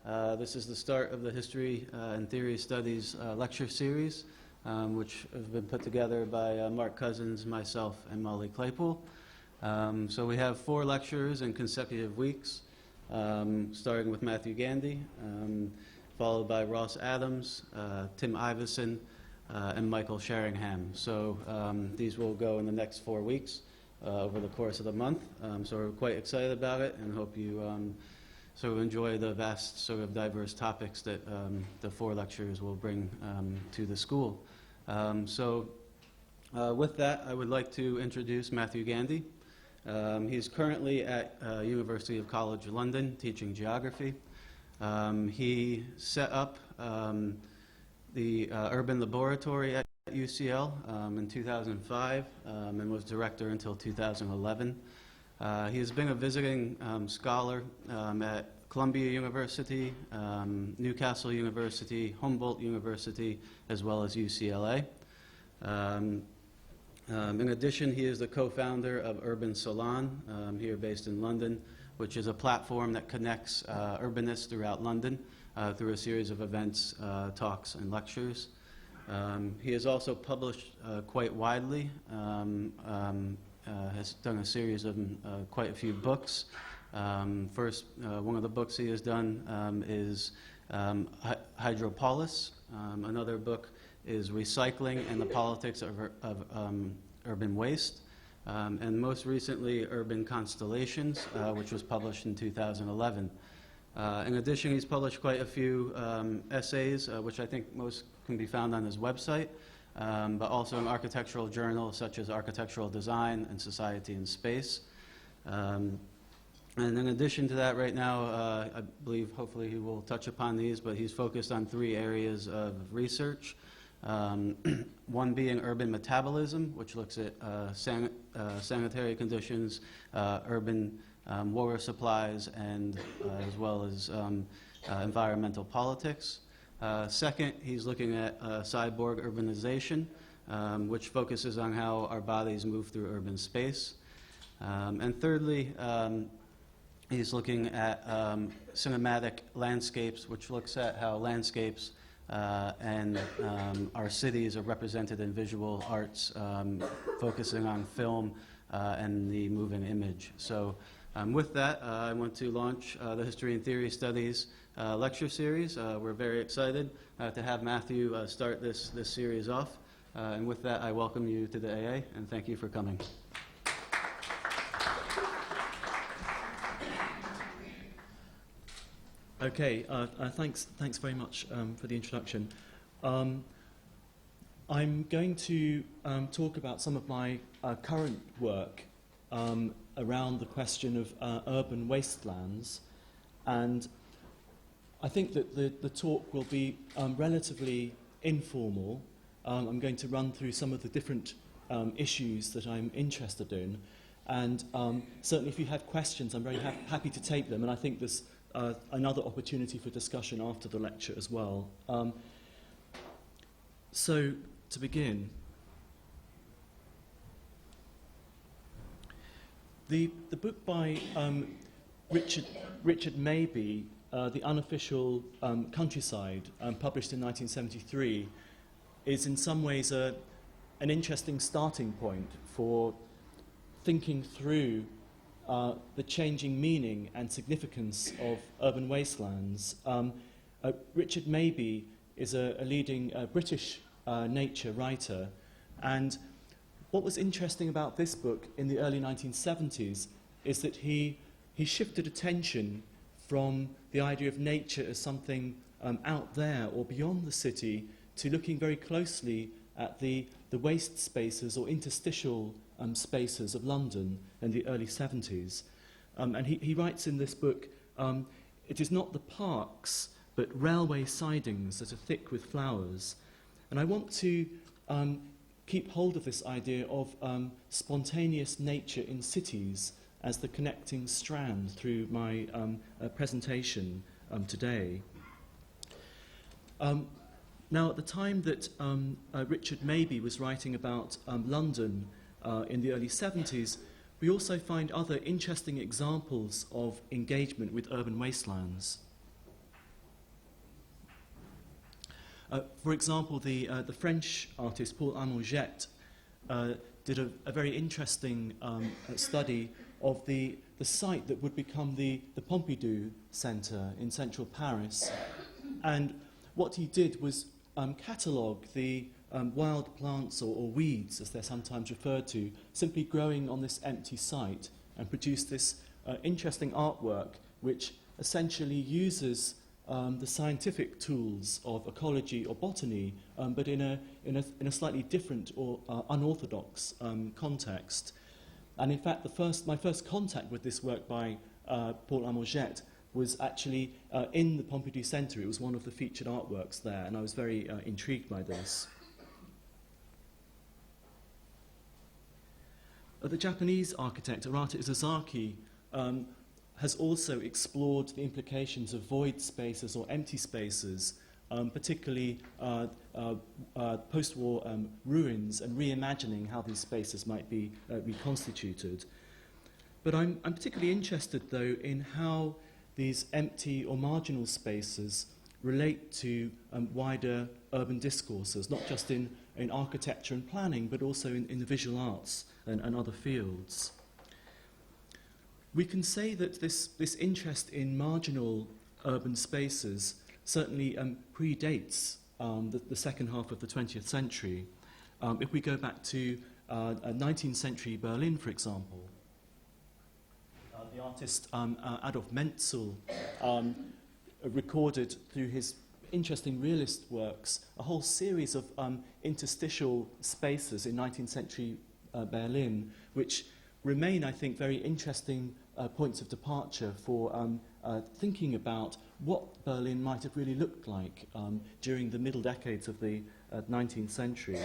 This is the start of the History and Theory Studies lecture series, which have been put together by Mark Cousins, myself, and Molly Claypool. So we have 4 lectures in consecutive weeks, starting with Matthew Gandy, followed by Ross Adams, Tim Iveson, and Michael Sheringham. So these will go in the next 4 weeks over the course of the month. So we're quite excited about it and hope you sort of enjoy the vast sort of diverse topics that the 4 lectures will bring to the school. With that, I would like to introduce Matthew Gandy. He's currently at University of College London teaching geography. He set up the Urban Laboratory at UCL in 2005 and was director until 2011. He has been a visiting scholar at Columbia University, Newcastle University, Humboldt University, as well as UCLA. In addition, he is the co-founder of Urban Salon, here based in London, which is a platform that connects urbanists throughout London through a series of events, talks, and lectures. He has also published quite widely, has done a series of quite a few books. First, one of the books he has done is Hydropolis. Another book is Recycling and the Politics of Urban Waste. And most recently, Urban Constellations, which was published in 2011. In addition, he's published quite a few essays, which I think most can be found on his website, but also in architectural journals such as Architectural Design and Society and Space. And in addition to that, right now, I believe hopefully he will touch upon these, but he's focused on 3 areas of research. One being urban metabolism, which looks at sanitary conditions, urban water supplies, and as well as environmental politics. Second, he's looking at cyborg urbanization, which focuses on how our bodies move through urban space. And thirdly, he's looking at cinematic landscapes, which looks at how landscapes and our cities are represented in visual arts, focusing on film and the moving image. So with that, I want to launch the History and Theory Studies lecture series. We're very excited to have Matthew start this series off. And with that, I welcome you to the AA, and thank you for coming. Okay, thanks very much for the introduction. I'm going to talk about some of my current work around the question of urban wastelands, and I think that the talk will be relatively informal. I'm going to run through some of the different issues that I'm interested in, and certainly if you have questions, I'm very happy to take them, and I think there's another opportunity for discussion after the lecture as well. So, to begin, the book by Richard Mabey, The Unofficial Countryside, published in 1973, is in some ways an interesting starting point for thinking through the changing meaning and significance of urban wastelands. Richard Mabey is a leading British nature writer, and what was interesting about this book in the early 1970s is that he shifted attention from the idea of nature as something out there or beyond the city to looking very closely at the waste spaces or interstitial spaces of London in the early 70s. And he writes in this book, it is not the parks, but railway sidings that are thick with flowers. And I want to keep hold of this idea of spontaneous nature in cities as the connecting strand through my presentation today. Now, at the time that Richard Mabey was writing about London in the early 70s, we also find other interesting examples of engagement with urban wastelands. For example, the French artist Paul Amorget did a very interesting study of the site that would become the Pompidou Centre in central Paris. And what he did was catalogue the wild plants or weeds, as they're sometimes referred to, simply growing on this empty site, and produce this interesting artwork which essentially uses the scientific tools of ecology or botany, but in a slightly different or unorthodox context. And in fact, my first contact with this work by Paul Amorget was actually in the Pompidou Centre. It was one of the featured artworks there, and I was very intrigued by this. The Japanese architect Arata Izazaki has also explored the implications of void spaces or empty spaces, particularly post-war ruins, and reimagining how these spaces might be reconstituted. But I'm particularly interested, though, in how these empty or marginal spaces relate to wider urban discourses, not just in architecture and planning, but also in the visual arts and other fields. We can say that this interest in marginal urban spaces certainly predates the second half of the 20th century. If we go back to 19th century Berlin, for example, the artist Adolf Menzel recorded through his interesting realist works a whole series of interstitial spaces in 19th century Berlin, which remain, I think, very interesting points of departure for thinking about what Berlin might have really looked like during the middle decades of the 19th century.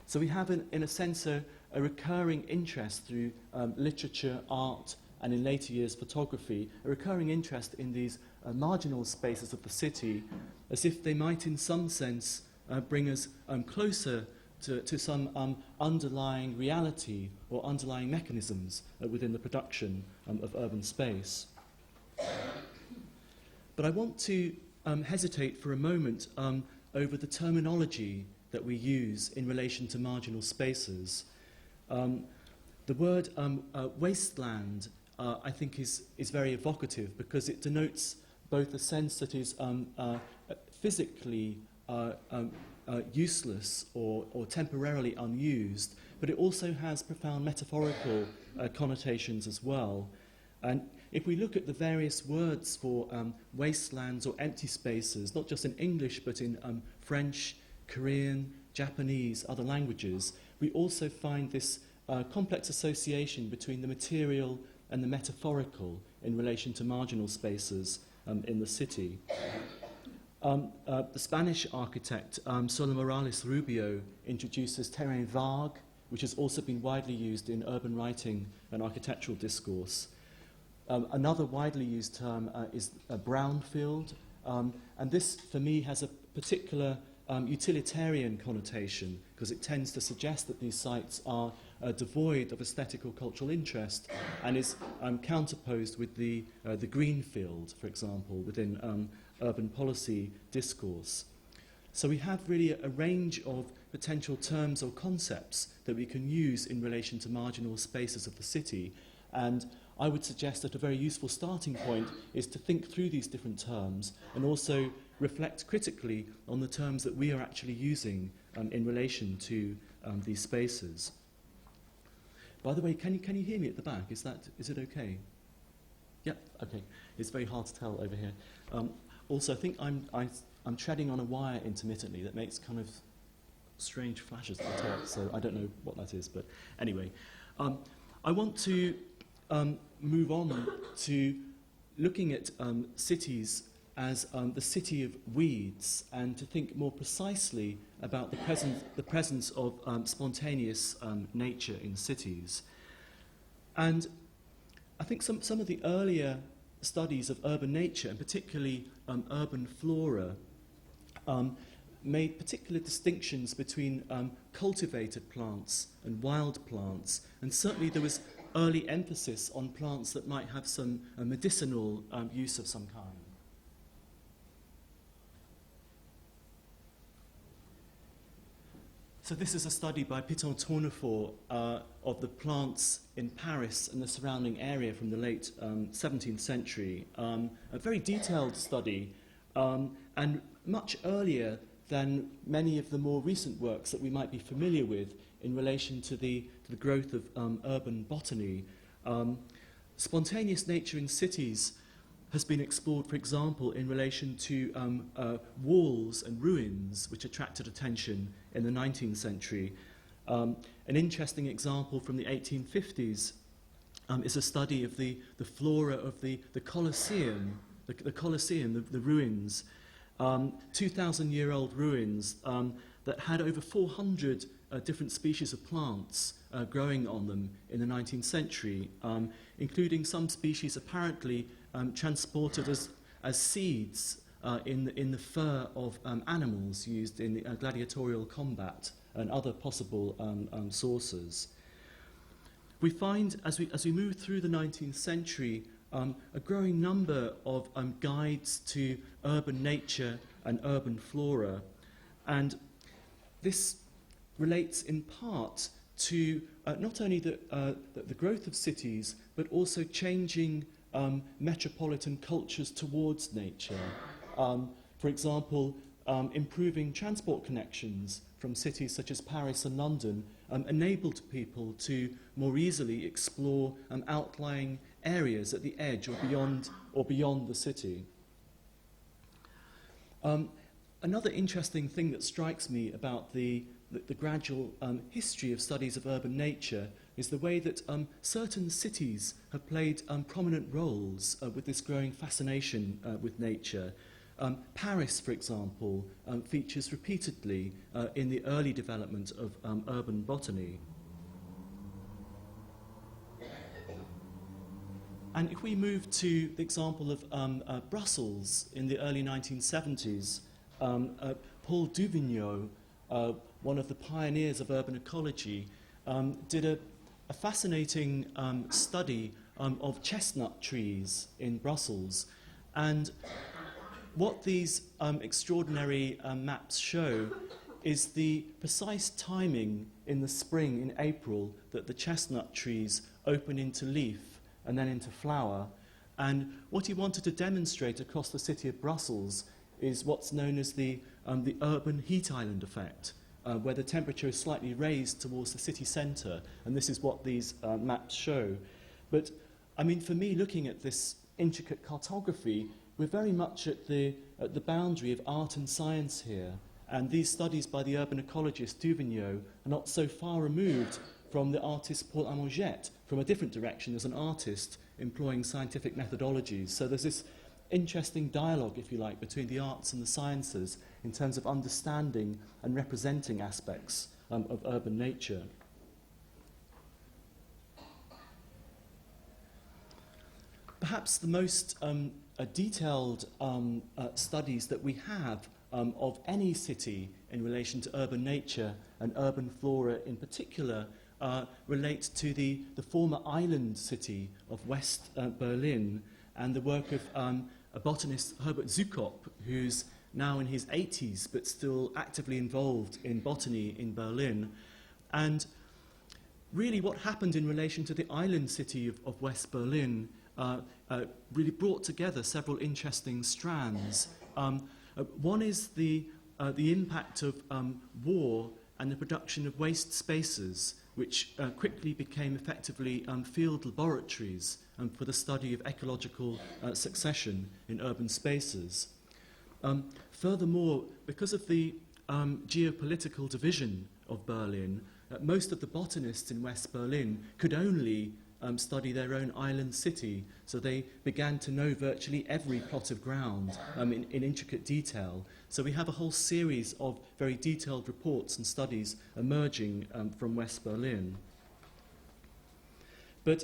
So we have, in a sense, a recurring interest through literature, art, and in later years photography, a recurring interest in these marginal spaces of the city, as if they might in some sense bring us closer to some underlying reality or underlying mechanisms within the production of urban space. But I want to hesitate for a moment over the terminology that we use in relation to marginal spaces. The word wasteland, I think, is very evocative, because it denotes both a sense that is physically useless or temporarily unused, but it also has profound metaphorical connotations as well. And if we look at the various words for wastelands or empty spaces, not just in English but in French, Korean, Japanese, other languages, we also find this complex association between the material and the metaphorical in relation to marginal spaces in the city. The Spanish architect Soler Morales Rubio introduces terrain vague, which has also been widely used in urban writing and architectural discourse. Another widely used term is a brownfield, and this, for me, has a particular utilitarian connotation, because it tends to suggest that these sites are devoid of aesthetic or cultural interest, and is counterposed with the green field, for example, within urban policy discourse. So we have really a range of potential terms or concepts that we can use in relation to marginal spaces of the city, and I would suggest that a very useful starting point is to think through these different terms and also reflect critically on the terms that we are actually using in relation to these spaces. By the way, can you hear me at the back? Is it okay? Yeah, okay. It's very hard to tell over here. Also, I think I'm treading on a wire intermittently that makes kind of strange flashes at the top, so I don't know what that is, but anyway. I want to move on to looking at cities as the city of weeds, and to think more precisely about the presence of spontaneous nature in cities. And I think some of the earlier studies of urban nature, and particularly urban flora, made particular distinctions between cultivated plants and wild plants, and certainly there was early emphasis on plants that might have some medicinal use of some kind. So this is a study by Piton Tournefort of the plants in Paris and the surrounding area from the late 17th century. A very detailed study, and much earlier than many of the more recent works that we might be familiar with in relation to the growth of urban botany. Spontaneous nature in cities has been explored, for example, in relation to walls and ruins, which attracted attention in the 19th century. An interesting example from the 1850s is a study of the flora of the Colosseum, the ruins, 2,000-year-old ruins that had over 400 different species of plants growing on them in the 19th century, including some species apparently transported as seeds in the fur of animals used in gladiatorial combat and other possible sources. We find, as we move through the 19th century, a growing number of guides to urban nature and urban flora, and this relates in part to not only the growth of cities, but also changing metropolitan cultures towards nature. For example, improving transport connections from cities such as Paris and London enabled people to more easily explore outlying areas at the edge or beyond the city. Another interesting thing that strikes me about the gradual history of studies of urban nature is the way that certain cities have played prominent roles with this growing fascination with nature. Paris, for example, features repeatedly in the early development of urban botany. And if we move to the example of Brussels in the early 1970s, Paul Duvigneau, one of the pioneers of urban ecology, did a fascinating study of chestnut trees in Brussels. And what these extraordinary maps show is the precise timing in the spring, in April, that the chestnut trees open into leaf and then into flower. And what he wanted to demonstrate across the city of Brussels is what's known as the urban heat island effect, where the temperature is slightly raised towards the city centre, and this is what these maps show. But, I mean, for me, looking at this intricate cartography, we're very much at the boundary of art and science here, and these studies by the urban ecologist Duvigneau are not so far removed from the artist Paul Amangette, from a different direction as an artist employing scientific methodologies. So there's this interesting dialogue, if you like, between the arts and the sciences in terms of understanding and representing aspects of urban nature. Perhaps the most detailed studies that we have of any city in relation to urban nature and urban flora in particular relate to the former island city of West Berlin and the work of a botanist, Herbert Zukop, who's now in his 80s but still actively involved in botany in Berlin. And really what happened in relation to the island city of West Berlin really brought together several interesting strands. One is the impact of war and the production of waste spaces, which quickly became effectively field laboratories for the study of ecological succession in urban spaces. Furthermore, because of the geopolitical division of Berlin, most of the botanists in West Berlin could only study their own island city, so they began to know virtually every plot of ground in intricate detail. So we have a whole series of very detailed reports and studies emerging from West Berlin. But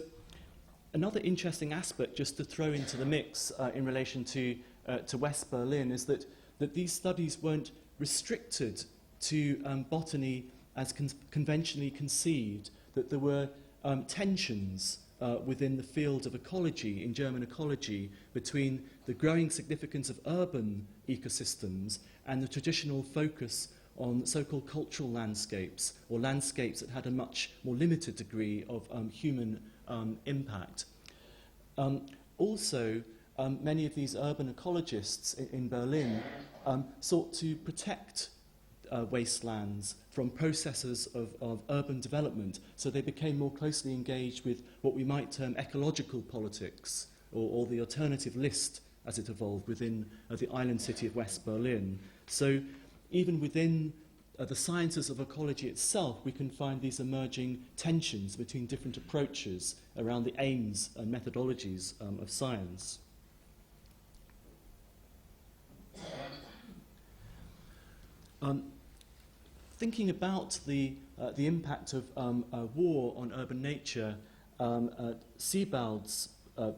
another interesting aspect just to throw into the mix in relation to West Berlin is that these studies weren't restricted to botany as conventionally conceived, that there were tensions within the field of ecology, in German ecology, between the growing significance of urban ecosystems and the traditional focus on so-called cultural landscapes, or landscapes that had a much more limited degree of human impact. Also, many of these urban ecologists in Berlin sought to protect wastelands from processes of urban development, so they became more closely engaged with what we might term ecological politics, or the alternative list as it evolved within the island city of West Berlin. So even within the sciences of ecology itself, we can find these emerging tensions between different approaches around the aims and methodologies of science. Thinking about the impact of war on urban nature, Sebald's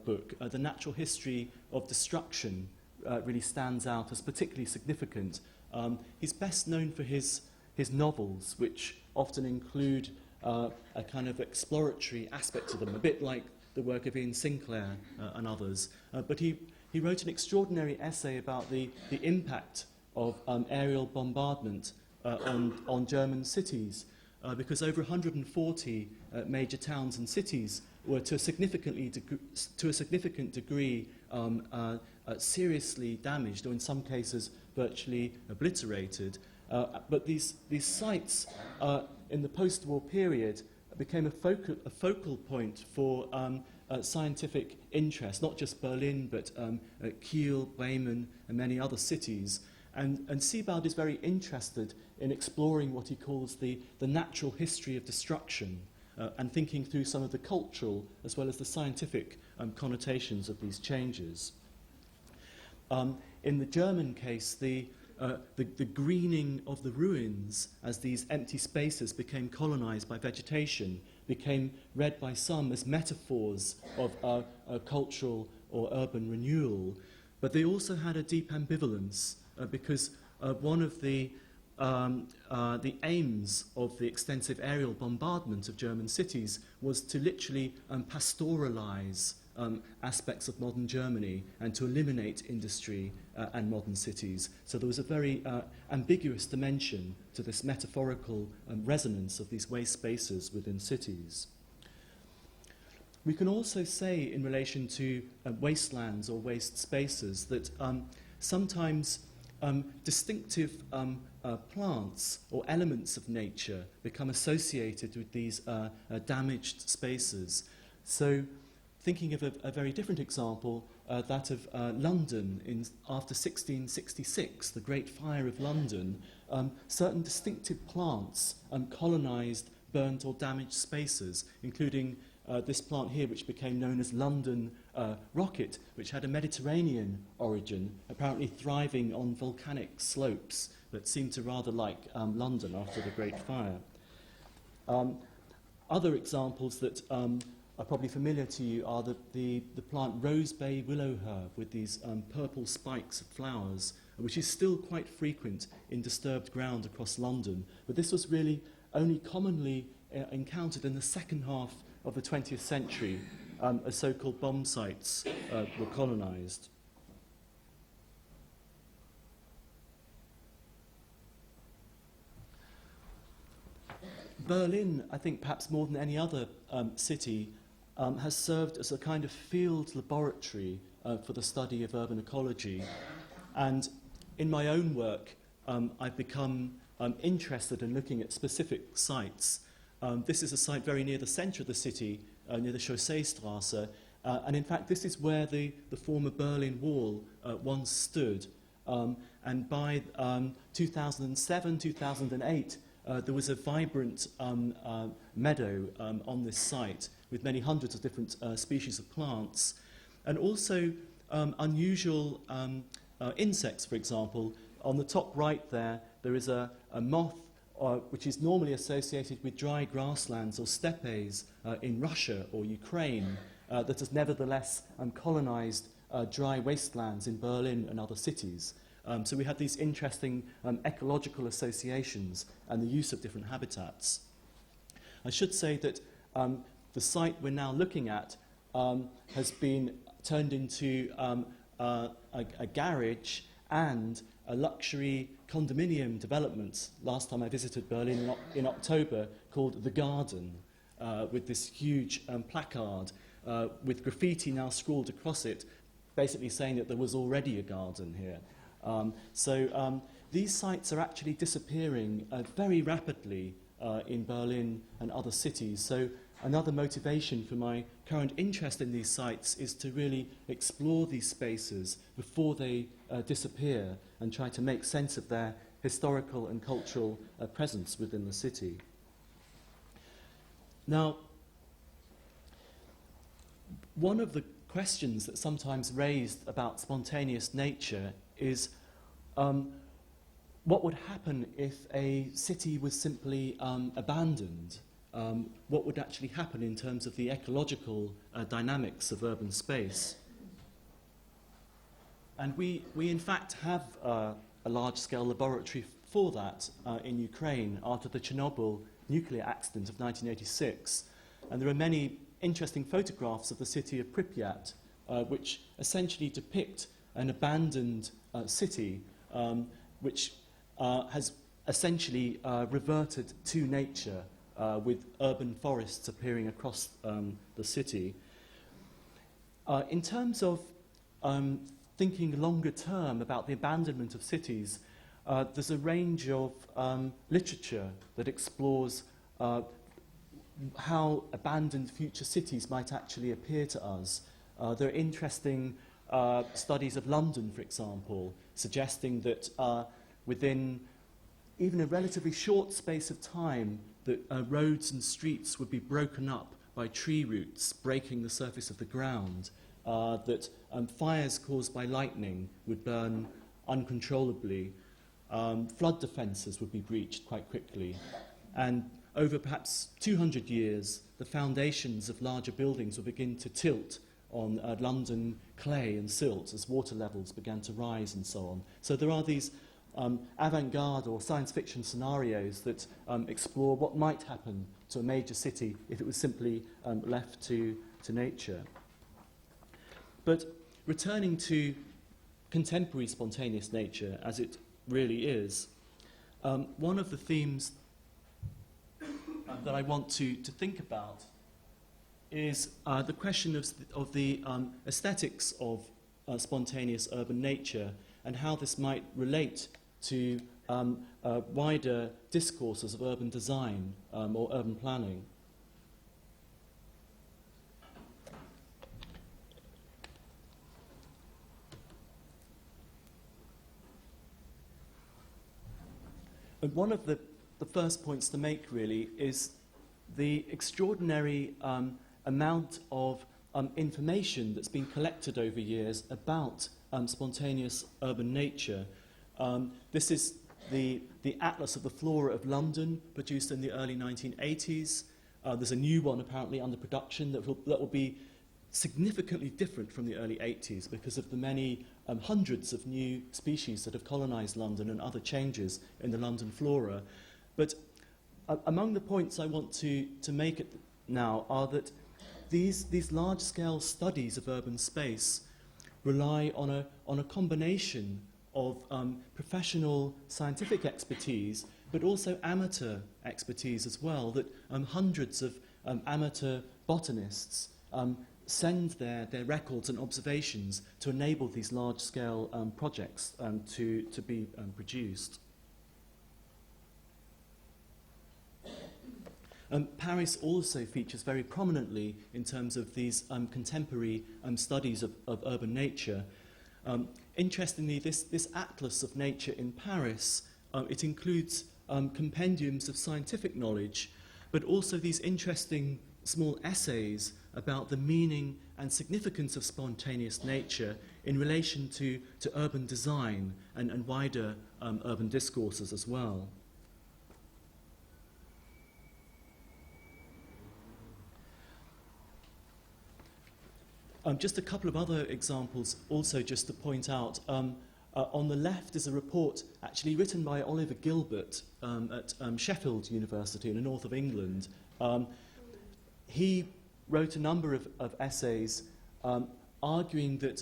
book, The Natural History of Destruction, really stands out as particularly significant. He's best known for his novels, which often include a kind of exploratory aspect to them, a bit like the work of Ian Sinclair and others. But he wrote an extraordinary essay about the impact of aerial bombardment on German cities, because over 140 major towns and cities were to a significant degree seriously damaged, or in some cases virtually obliterated. But these sites in the post-war period became a focal point for scientific interest, not just Berlin, but Kiel, Bremen, and many other cities. And Sebald is very interested in exploring what he calls the natural history of destruction, and thinking through some of the cultural as well as the scientific connotations of these changes. In the German case, the greening of the ruins as these empty spaces became colonized by vegetation became read by some as metaphors of cultural or urban renewal. But they also had a deep ambivalence, because one of the aims of the extensive aerial bombardment of German cities was to literally pastoralize aspects of modern Germany and to eliminate industry and modern cities. So there was a very ambiguous dimension to this metaphorical resonance of these waste spaces within cities. We can also say in relation to wastelands or waste spaces that sometimes distinctive plants or elements of nature become associated with these damaged spaces. So, thinking of a very different example, that of London after 1666, the Great Fire of London, certain distinctive plants colonised burnt or damaged spaces, including this plant here, which became known as London rocket, which had a Mediterranean origin, apparently thriving on volcanic slopes that seemed to rather like London after the Great Fire. Other examples that are probably familiar to you are the plant Rose Bay Willow Herb with these purple spikes of flowers, which is still quite frequent in disturbed ground across London. But this was really only commonly encountered in the second half of the 20th century, as so-called bomb sites were colonised. Berlin, I think perhaps more than any other city, has served as a kind of field laboratory for the study of urban ecology. And in my own work, I've become interested in looking at specific sites. This is a site very near the centre of the city, near the Chausseestrasse, and in fact this is where the former Berlin Wall once stood. And by 2007, 2008, there was a vibrant meadow on this site with many hundreds of different species of plants, and also unusual insects, for example. On the top right there is a moth which is normally associated with dry grasslands or steppes in Russia or Ukraine, that has nevertheless colonized dry wastelands in Berlin and other cities. So we have these interesting ecological associations and the use of different habitats. I should say that the site we're now looking at has been turned into a garage and a luxury condominium development, last time I visited Berlin in October, called The Garden, with this huge placard with graffiti now scrawled across it, basically saying that there was already a garden here. These sites are actually disappearing very rapidly in Berlin and other cities. So another motivation for my current interest in these sites is to really explore these spaces before they disappear and try to make sense of their historical and cultural presence within the city. Now, one of the questions that's sometimes raised about spontaneous nature is what would happen if a city was simply abandoned? What would actually happen in terms of the ecological dynamics of urban space? And we in fact have a large-scale laboratory for that in Ukraine after the Chernobyl nuclear accident of 1986. And there are many interesting photographs of the city of Pripyat, which essentially depict an abandoned city which has essentially reverted to nature with urban forests appearing across the city. In terms of thinking longer term about the abandonment of cities, there's a range of literature that explores how abandoned future cities might actually appear to us. There are interesting studies of London, for example, suggesting that within even a relatively short space of time, that roads and streets would be broken up by tree roots breaking the surface of the ground, that fires caused by lightning would burn uncontrollably, flood defences would be breached quite quickly, and over perhaps 200 years, the foundations of larger buildings will begin to tilt on London clay and silt as water levels began to rise and so on. So there are these avant-garde or science fiction scenarios that explore what might happen to a major city if it was simply left to nature. But returning to contemporary spontaneous nature as it really is, one of the themes that I want to think about is the question of the aesthetics of spontaneous urban nature and how this might relate to wider discourses of urban design or urban planning. And one of the first points to make, really, is the extraordinary amount of information that's been collected over years about spontaneous urban nature. This is the Atlas of the Flora of London, produced in the early 1980s. There's a new one, apparently, under production that will be significantly different from the early 80s because of the many hundreds of new species that have colonised London and other changes in the London flora. But among the points I want to make now are that these large-scale studies of urban space rely on a combination of professional scientific expertise, but also amateur expertise as well, that hundreds of amateur botanists send their records and observations to enable these large-scale projects to be produced. Paris also features very prominently in terms of these contemporary studies of urban nature. Interestingly, this atlas of nature in Paris, it includes compendiums of scientific knowledge, but also these interesting small essays about the meaning and significance of spontaneous nature in relation to urban design and wider urban discourses as well. Just a couple of other examples also just to point out. On the left is a report actually written by Oliver Gilbert at Sheffield University in the north of England. He wrote a number of essays arguing that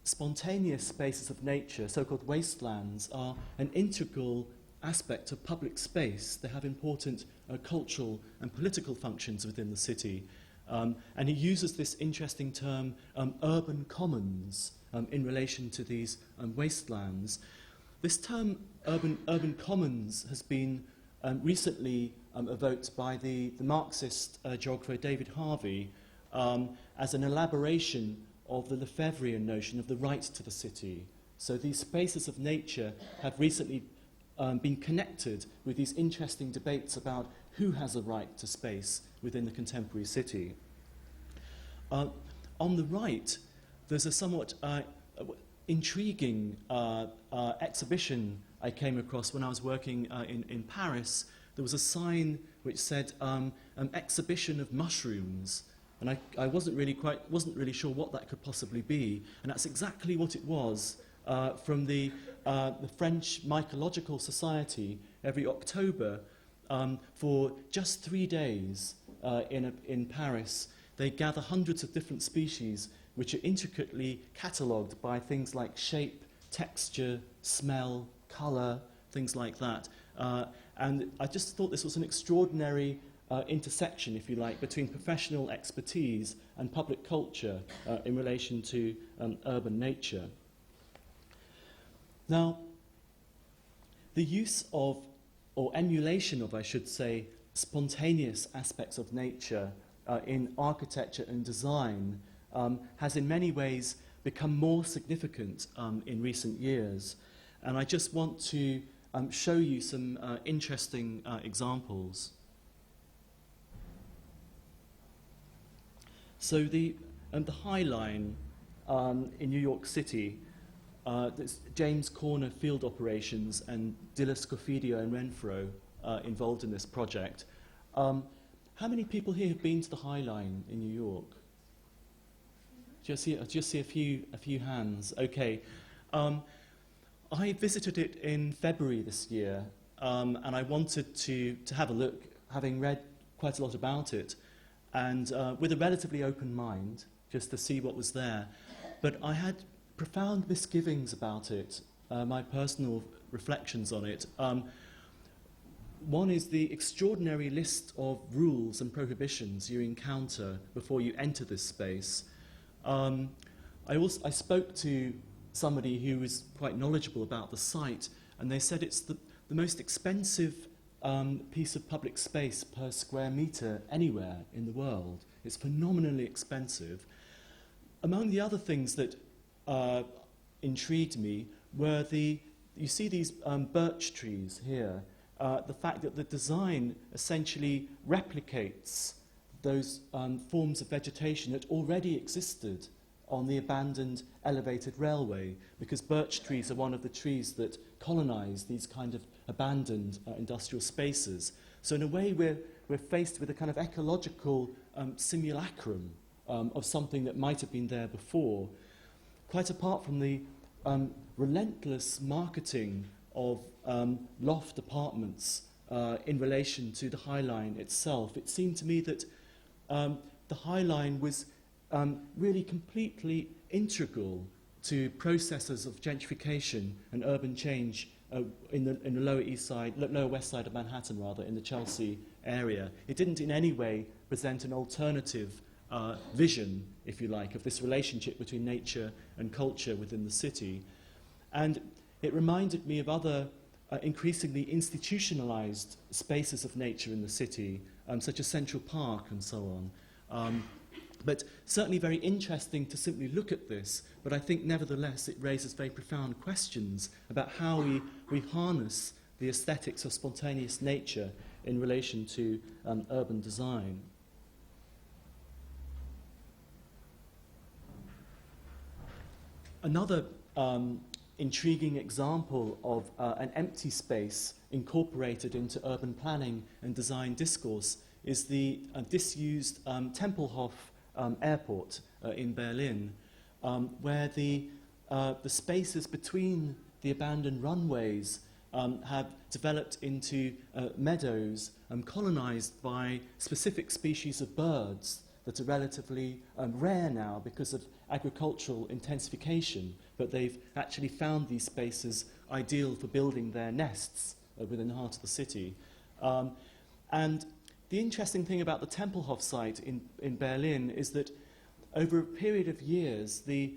spontaneous spaces of nature, so-called wastelands, are an integral aspect of public space. They have important cultural and political functions within the city. And he uses this interesting term, urban commons, in relation to these wastelands. This term, urban commons, has been recently evoked by the Marxist geographer David Harvey as an elaboration of the Lefebvrean notion of the right to the city. So these spaces of nature have recently been connected with these interesting debates about who has a right to space within the contemporary city. On the right, there's a somewhat intriguing exhibition I came across when I was working in Paris. There was a sign which said exhibition of mushrooms, and I wasn't really sure what that could possibly be, and that's exactly what it was. From the French Mycological Society, every October, for just 3 days in Paris, they gather hundreds of different species which are intricately catalogued by things like shape, texture, smell, colour, things like that. And I just thought this was an extraordinary intersection, if you like, between professional expertise and public culture in relation to urban nature. Now, the use of, or emulation of, I should say, spontaneous aspects of nature in architecture and design has in many ways become more significant in recent years. And I just want to show you some interesting examples. So the High Line in New York City, there's James Corner Field Operations and Dilla Scofidio and Renfro involved in this project. How many people here have been to the High Line in New York? Just see a few hands. Okay. I visited it in February this year, and I wanted to have a look, having read quite a lot about it, and with a relatively open mind, just to see what was there. But I had profound misgivings about it, my personal reflections on it. One is the extraordinary list of rules and prohibitions you encounter before you enter this space. I spoke to somebody who was quite knowledgeable about the site, and they said it's the most expensive piece of public space per square metre anywhere in the world. It's phenomenally expensive. Among the other things that intrigued me were you see these birch trees here, the fact that the design essentially replicates those forms of vegetation that already existed on the abandoned elevated railway, because birch trees are one of the trees that colonize these kind of abandoned industrial spaces. So in a way, we're faced with a kind of ecological simulacrum of something that might have been there before, quite apart from the relentless marketing of loft apartments in relation to the High Line itself. It seemed to me that the High Line was really completely integral to processes of gentrification and urban change in the lower west side of Manhattan, rather, in the Chelsea area. It didn't in any way present an alternative vision, if you like, of this relationship between nature and culture within the city. And it reminded me of other increasingly institutionalized spaces of nature in the city, such as Central Park and so on. But certainly very interesting to simply look at this, but I think nevertheless it raises very profound questions about how we harness the aesthetics of spontaneous nature in relation to urban design. Another intriguing example of an empty space incorporated into urban planning and design discourse is the disused Tempelhof airport in Berlin, where the spaces between the abandoned runways have developed into meadows colonized by specific species of birds that are relatively rare now because of agricultural intensification, but they've actually found these spaces ideal for building their nests within the heart of the city. And the interesting thing about the Tempelhof site in Berlin is that over a period of years, the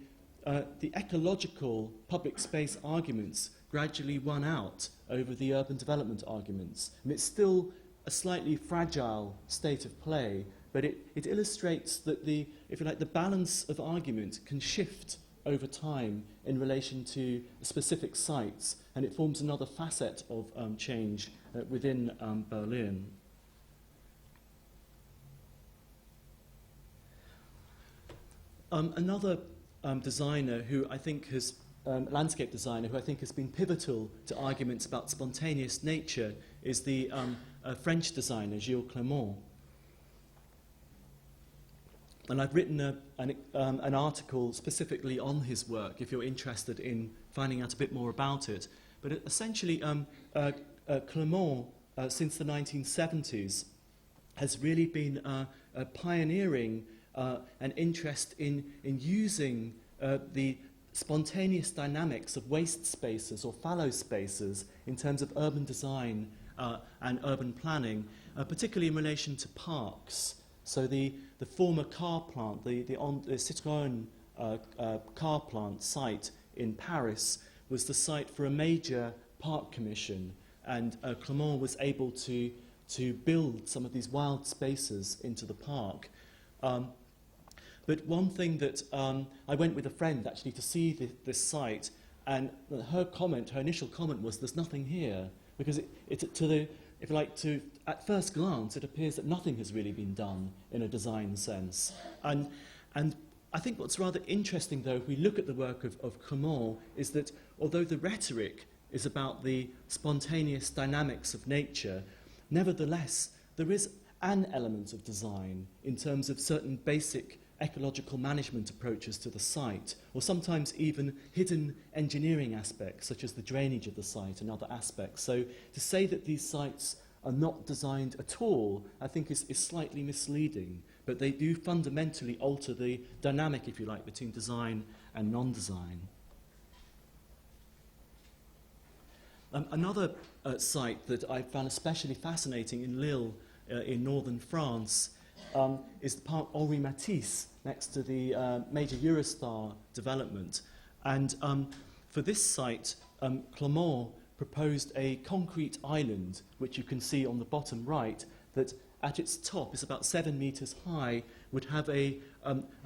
ecological public space arguments gradually won out over the urban development arguments. And it's still a slightly fragile state of play, but it illustrates that if you like, the balance of argument can shift over time in relation to specific sites, and it forms another facet of change within Berlin. Another designer who I think has, landscape designer who I think has been pivotal to arguments about spontaneous nature is the French designer Gilles Clément. And I've written an article specifically on his work if you're interested in finding out a bit more about it. But essentially, Clément, since the 1970s, has really been pioneering an interest in using the spontaneous dynamics of waste spaces or fallow spaces in terms of urban design and urban planning, particularly in relation to parks. So the former car plant, the Citroën car plant site in Paris was the site for a major park commission, and Clément was able to build some of these wild spaces into the park. But one thing that I went with a friend actually to see this site, and her initial comment was, "There's nothing here," because if you like, at first glance, it appears that nothing has really been done in a design sense. And I think what's rather interesting, though, if we look at the work of Clément, is that although the rhetoric is about the spontaneous dynamics of nature, nevertheless, there is an element of design in terms of certain basic ecological management approaches to the site, or sometimes even hidden engineering aspects, such as the drainage of the site and other aspects. So to say that these sites are not designed at all, I think is slightly misleading, but they do fundamentally alter the dynamic, if you like, between design and non-design. Another site that I found especially fascinating in Lille, in northern France, is the park Henri Matisse, next to the major Eurostar development. And for this site, Clément proposed a concrete island, which you can see on the bottom right, that at its top is about 7 meters high, would have a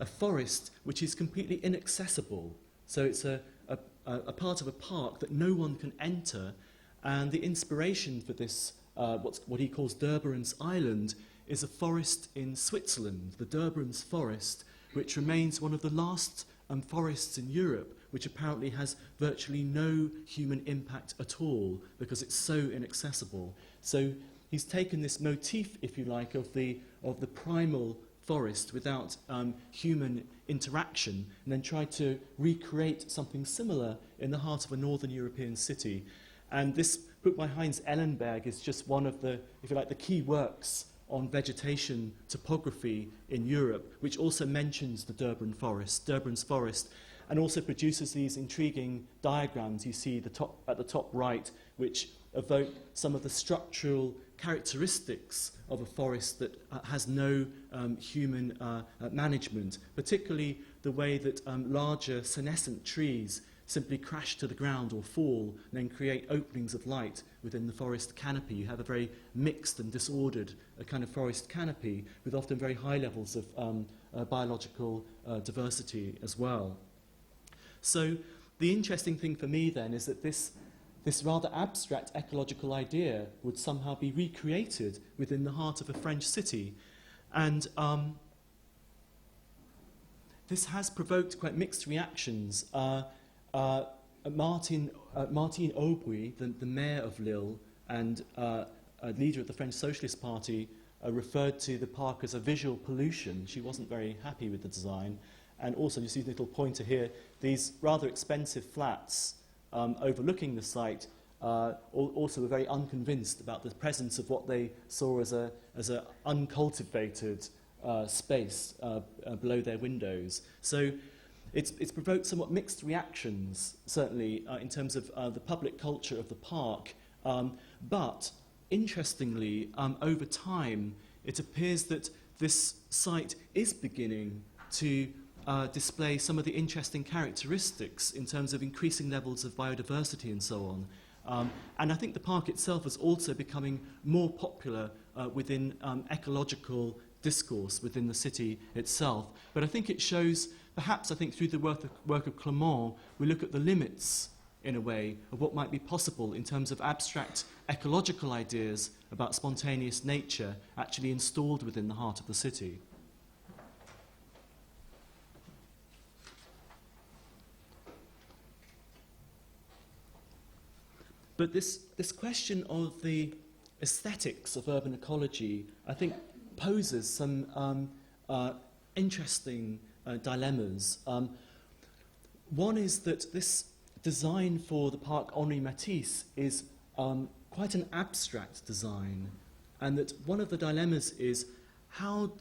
forest which is completely inaccessible. So it's a part of a park that no one can enter, and the inspiration for this, what he calls Derbrand's Island, is a forest in Switzerland, the Derbrand's Forest, which remains one of the last forests in Europe, which apparently has virtually no human impact at all because it's so inaccessible. So he's taken this motif, if you like, of the primal forest without human interaction, and then tried to recreate something similar in the heart of a northern European city. And this book by Heinz Ellenberg is just one of the, if you like, the key works on vegetation topography in Europe, which also mentions the Derbrand's Forest, and also produces these intriguing diagrams you see at the top right, which evoke some of the structural characteristics of a forest that has no human management, particularly the way that larger senescent trees simply crash to the ground or fall and then create openings of light within the forest canopy. You have a very mixed and disordered kind of forest canopy with often very high levels of biological diversity as well. So the interesting thing for me then is that this rather abstract ecological idea would somehow be recreated within the heart of a French city. And this has provoked quite mixed reactions. Martine Aubry, the mayor of Lille and a leader of the French Socialist Party, referred to the park as a visual pollution. She wasn't very happy with the design. And also, you see the little pointer here, these rather expensive flats overlooking the site also were very unconvinced about the presence of what they saw as a uncultivated space below their windows. So it's provoked somewhat mixed reactions, certainly, in terms of the public culture of the park. But interestingly, over time, it appears that this site is beginning to display some of the interesting characteristics in terms of increasing levels of biodiversity and so on. And I think the park itself is also becoming more popular within ecological discourse within the city itself. But I think it shows, perhaps I think through the work of Clement, we look at the limits, in a way, of what might be possible in terms of abstract ecological ideas about spontaneous nature actually installed within the heart of the city. But this question of the aesthetics of urban ecology, I think, poses some interesting dilemmas. One is that this design for the Parc Henri Matisse is quite an abstract design, and that one of the dilemmas is how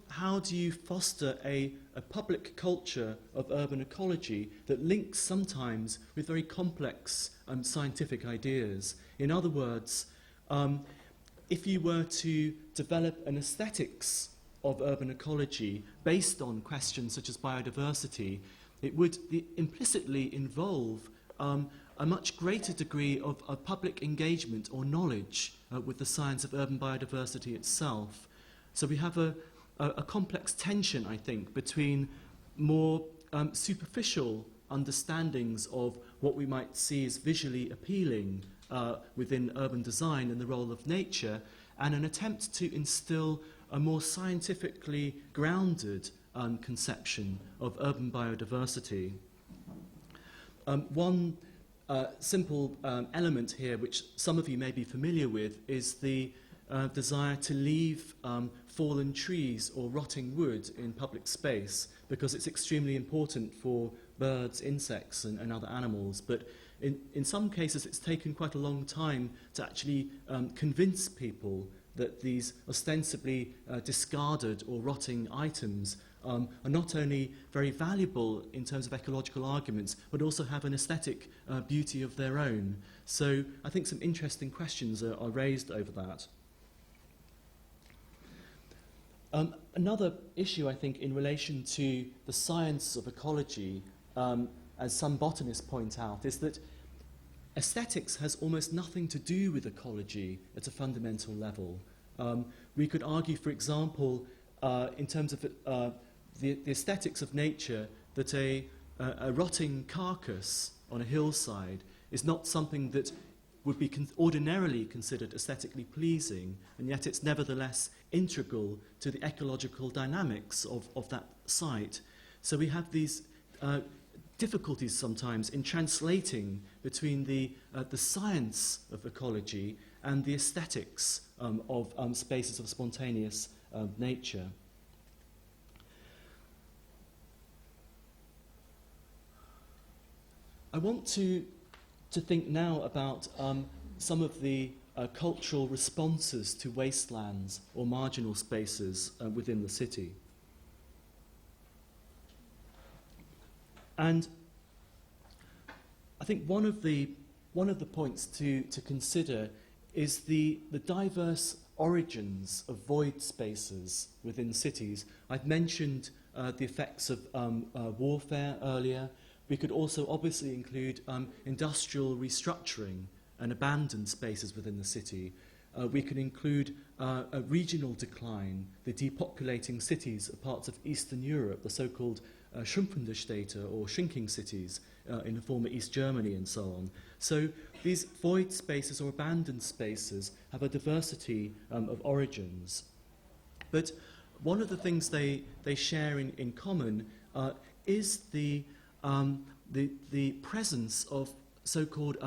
do you foster a public culture of urban ecology that links sometimes with very complex scientific ideas? In other words, if you were to develop an aesthetics of urban ecology based on questions such as biodiversity, it would implicitly involve a much greater degree of public engagement or knowledge with the science of urban biodiversity itself. So we have a complex tension, I think, between more superficial understandings of what we might see as visually appealing within urban design and the role of nature, and an attempt to instill a more scientifically grounded conception of urban biodiversity. One simple element here, which some of you may be familiar with, is the desire to leave fallen trees or rotting wood in public space, because it's extremely important for birds, insects, and other animals. But in some cases, it's taken quite a long time to actually convince people that these ostensibly discarded or rotting items are not only very valuable in terms of ecological arguments, but also have an aesthetic beauty of their own. So I think some interesting questions are raised over that. Another issue, I think, in relation to the science of ecology, as some botanists point out, is that aesthetics has almost nothing to do with ecology at a fundamental level. We could argue, for example, in terms of the aesthetics of nature, that a rotting carcass on a hillside is not something that would be ordinarily considered aesthetically pleasing, and yet it's nevertheless integral to the ecological dynamics of that site. So we have these difficulties sometimes in translating between the science of ecology and the aesthetics of spaces of spontaneous nature. I want to think now about some of the cultural responses to wastelands or marginal spaces within the city. And I think one of the points to consider is the diverse origins of void spaces within cities. I've mentioned the effects of warfare earlier. We could also obviously include industrial restructuring and abandoned spaces within the city. We can include a regional decline, the depopulating cities of parts of Eastern Europe, the so-called schrumpfende Städte, or shrinking cities in the former East Germany and so on. So these void spaces or abandoned spaces have a diversity of origins. But one of the things they share in common is the presence of so-called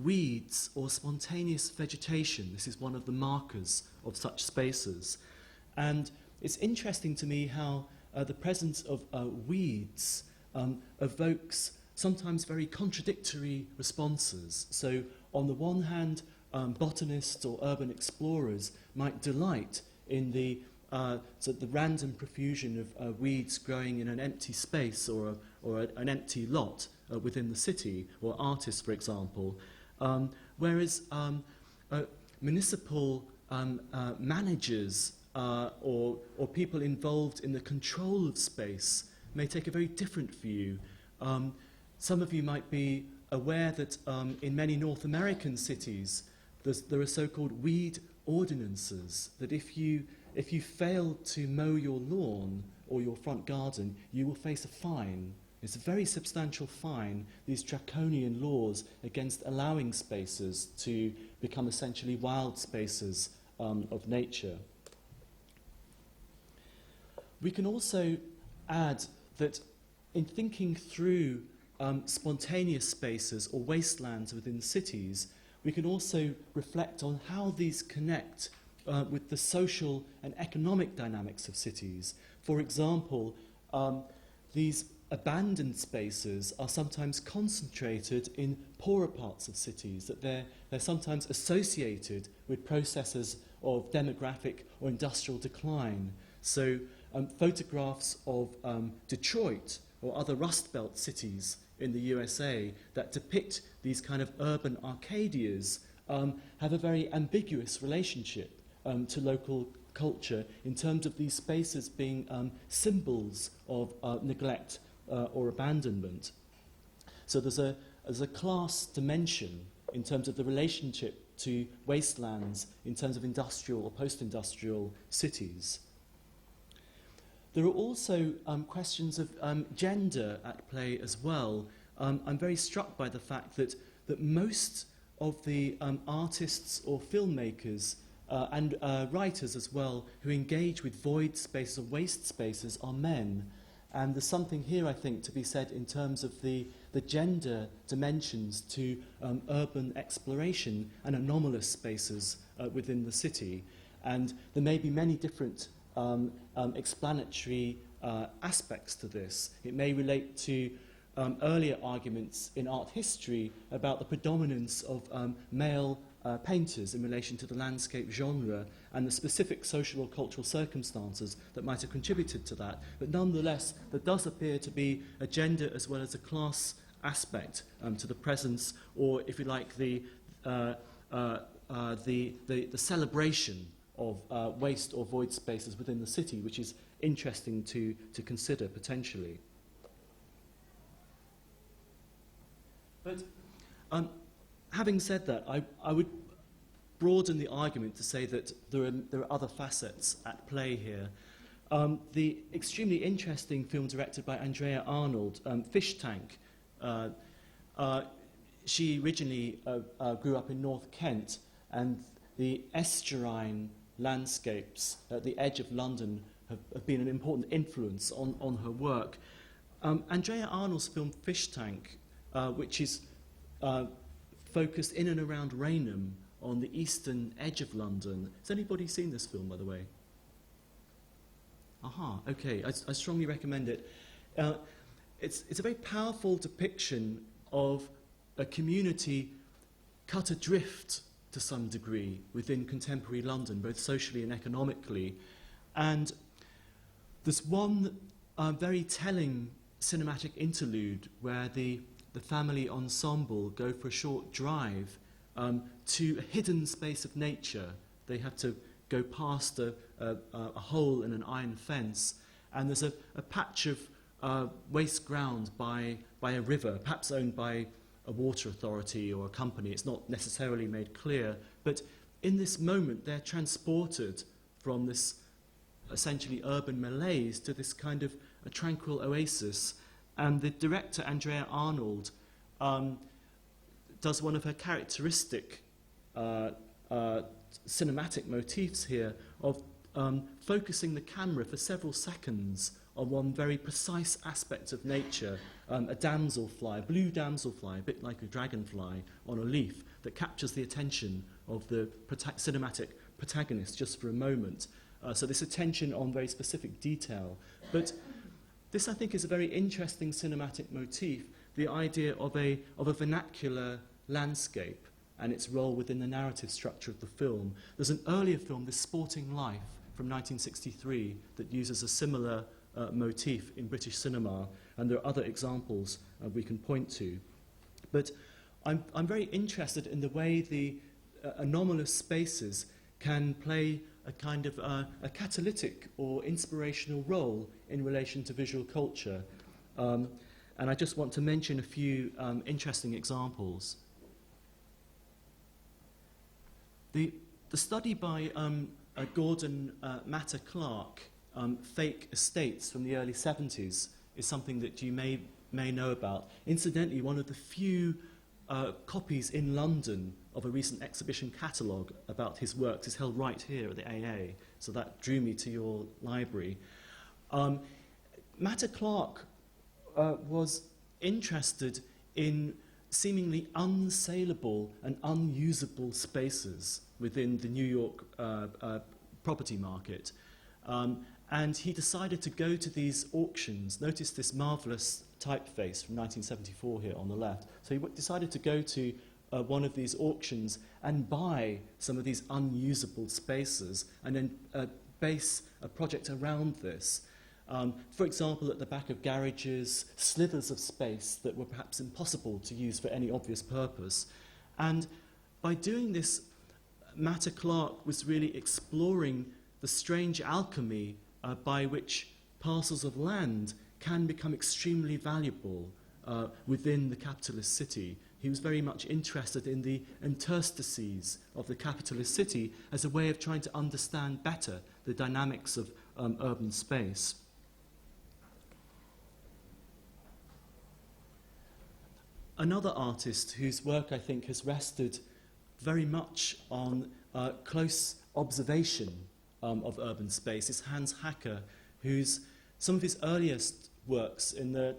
weeds or spontaneous vegetation. This is one of the markers of such spaces. And it's interesting to me how the presence of weeds evokes sometimes very contradictory responses. So on the one hand, botanists or urban explorers might delight in the so the random profusion of weeds growing in an empty space or an empty lot within the city, or artists, for example. Whereas municipal managers or people involved in the control of space may take a very different view. Some of you might be aware that in many North American cities there are so-called weed ordinances, that if you fail to mow your lawn or your front garden, you will face a fine. It's a very substantial fine, these draconian laws against allowing spaces to become essentially wild spaces of nature. We can also add that in thinking through spontaneous spaces or wastelands within cities, we can also reflect on how these connect with the social and economic dynamics of cities. For example, these abandoned spaces are sometimes concentrated in poorer parts of cities, that they're sometimes associated with processes of demographic or industrial decline. So photographs of Detroit or other Rust Belt cities in the USA that depict these kind of urban Arcadias have a very ambiguous relationship to local culture in terms of these spaces being symbols of neglect or abandonment. So there's a class dimension in terms of the relationship to wastelands in terms of industrial or post-industrial cities. There are also questions of gender at play as well. I'm very struck by the fact that most of the artists or filmmakers and writers as well who engage with void spaces or waste spaces are men. And there's something here, I think, to be said in terms of the gender dimensions to urban exploration and anomalous spaces within the city. And there may be many different explanatory aspects to this. It may relate to earlier arguments in art history about the predominance of male painters in relation to the landscape genre and the specific social or cultural circumstances that might have contributed to that. But nonetheless, there does appear to be a gender as well as a class aspect to the presence, or if you like, the celebration of waste or void spaces within the city, which is interesting to consider potentially. But having said that, I would broaden the argument to say that there are other facets at play here. The extremely interesting film directed by Andrea Arnold, Fish Tank, she originally grew up in North Kent, and the estuarine landscapes at the edge of London have been an important influence on her work. Andrea Arnold's film Fish Tank, which is focused in and around Rainham on the eastern edge of London. Has anybody seen this film, by the way? Aha, okay, I strongly recommend it. It's a very powerful depiction of a community cut adrift to some degree within contemporary London, both socially and economically. And there's one very telling cinematic interlude where the family ensemble go for a short drive to a hidden space of nature. They have to go past a hole in an iron fence, and there's a patch of waste ground by a river, perhaps owned by a water authority or a company. It's not necessarily made clear, but in this moment they're transported from this essentially urban malaise to this kind of a tranquil oasis. And the director, Andrea Arnold, does one of her characteristic cinematic motifs here of focusing the camera for several seconds on one very precise aspect of nature, a damselfly, a blue damselfly, a bit like a dragonfly on a leaf, that captures the attention of the cinematic protagonist just for a moment. So this attention on very specific detail. But this, I think, is a very interesting cinematic motif, the idea of a vernacular landscape and its role within the narrative structure of the film. There's an earlier film, This Sporting Life, from 1963 that uses a similar motif in British cinema, and there are other examples we can point to. But I'm very interested in the way the anomalous spaces can play a kind of a catalytic or inspirational role in relation to visual culture. And I just want to mention a few interesting examples. The study by Gordon Matter Clark, Fake Estates from the early 70s, is something that you may know about. Incidentally, one of the few copies in London of a recent exhibition catalogue about his works is held right here at the AA, so that drew me to your library. Matter Clark was interested in seemingly unsaleable and unusable spaces within the New York property market. And he decided to go to these auctions. Notice this marvellous typeface from 1974 here on the left. So he decided to go to one of these auctions and buy some of these unusable spaces and then base a project around this. For example, at the back of garages, slithers of space that were perhaps impossible to use for any obvious purpose. And by doing this, Matter Clark was really exploring the strange alchemy by which parcels of land can become extremely valuable within the capitalist city. He was very much interested in the interstices of the capitalist city as a way of trying to understand better the dynamics of urban space. Another artist whose work I think has rested very much on close observation of urban space is Hans Hacker, whose some of his earliest works in the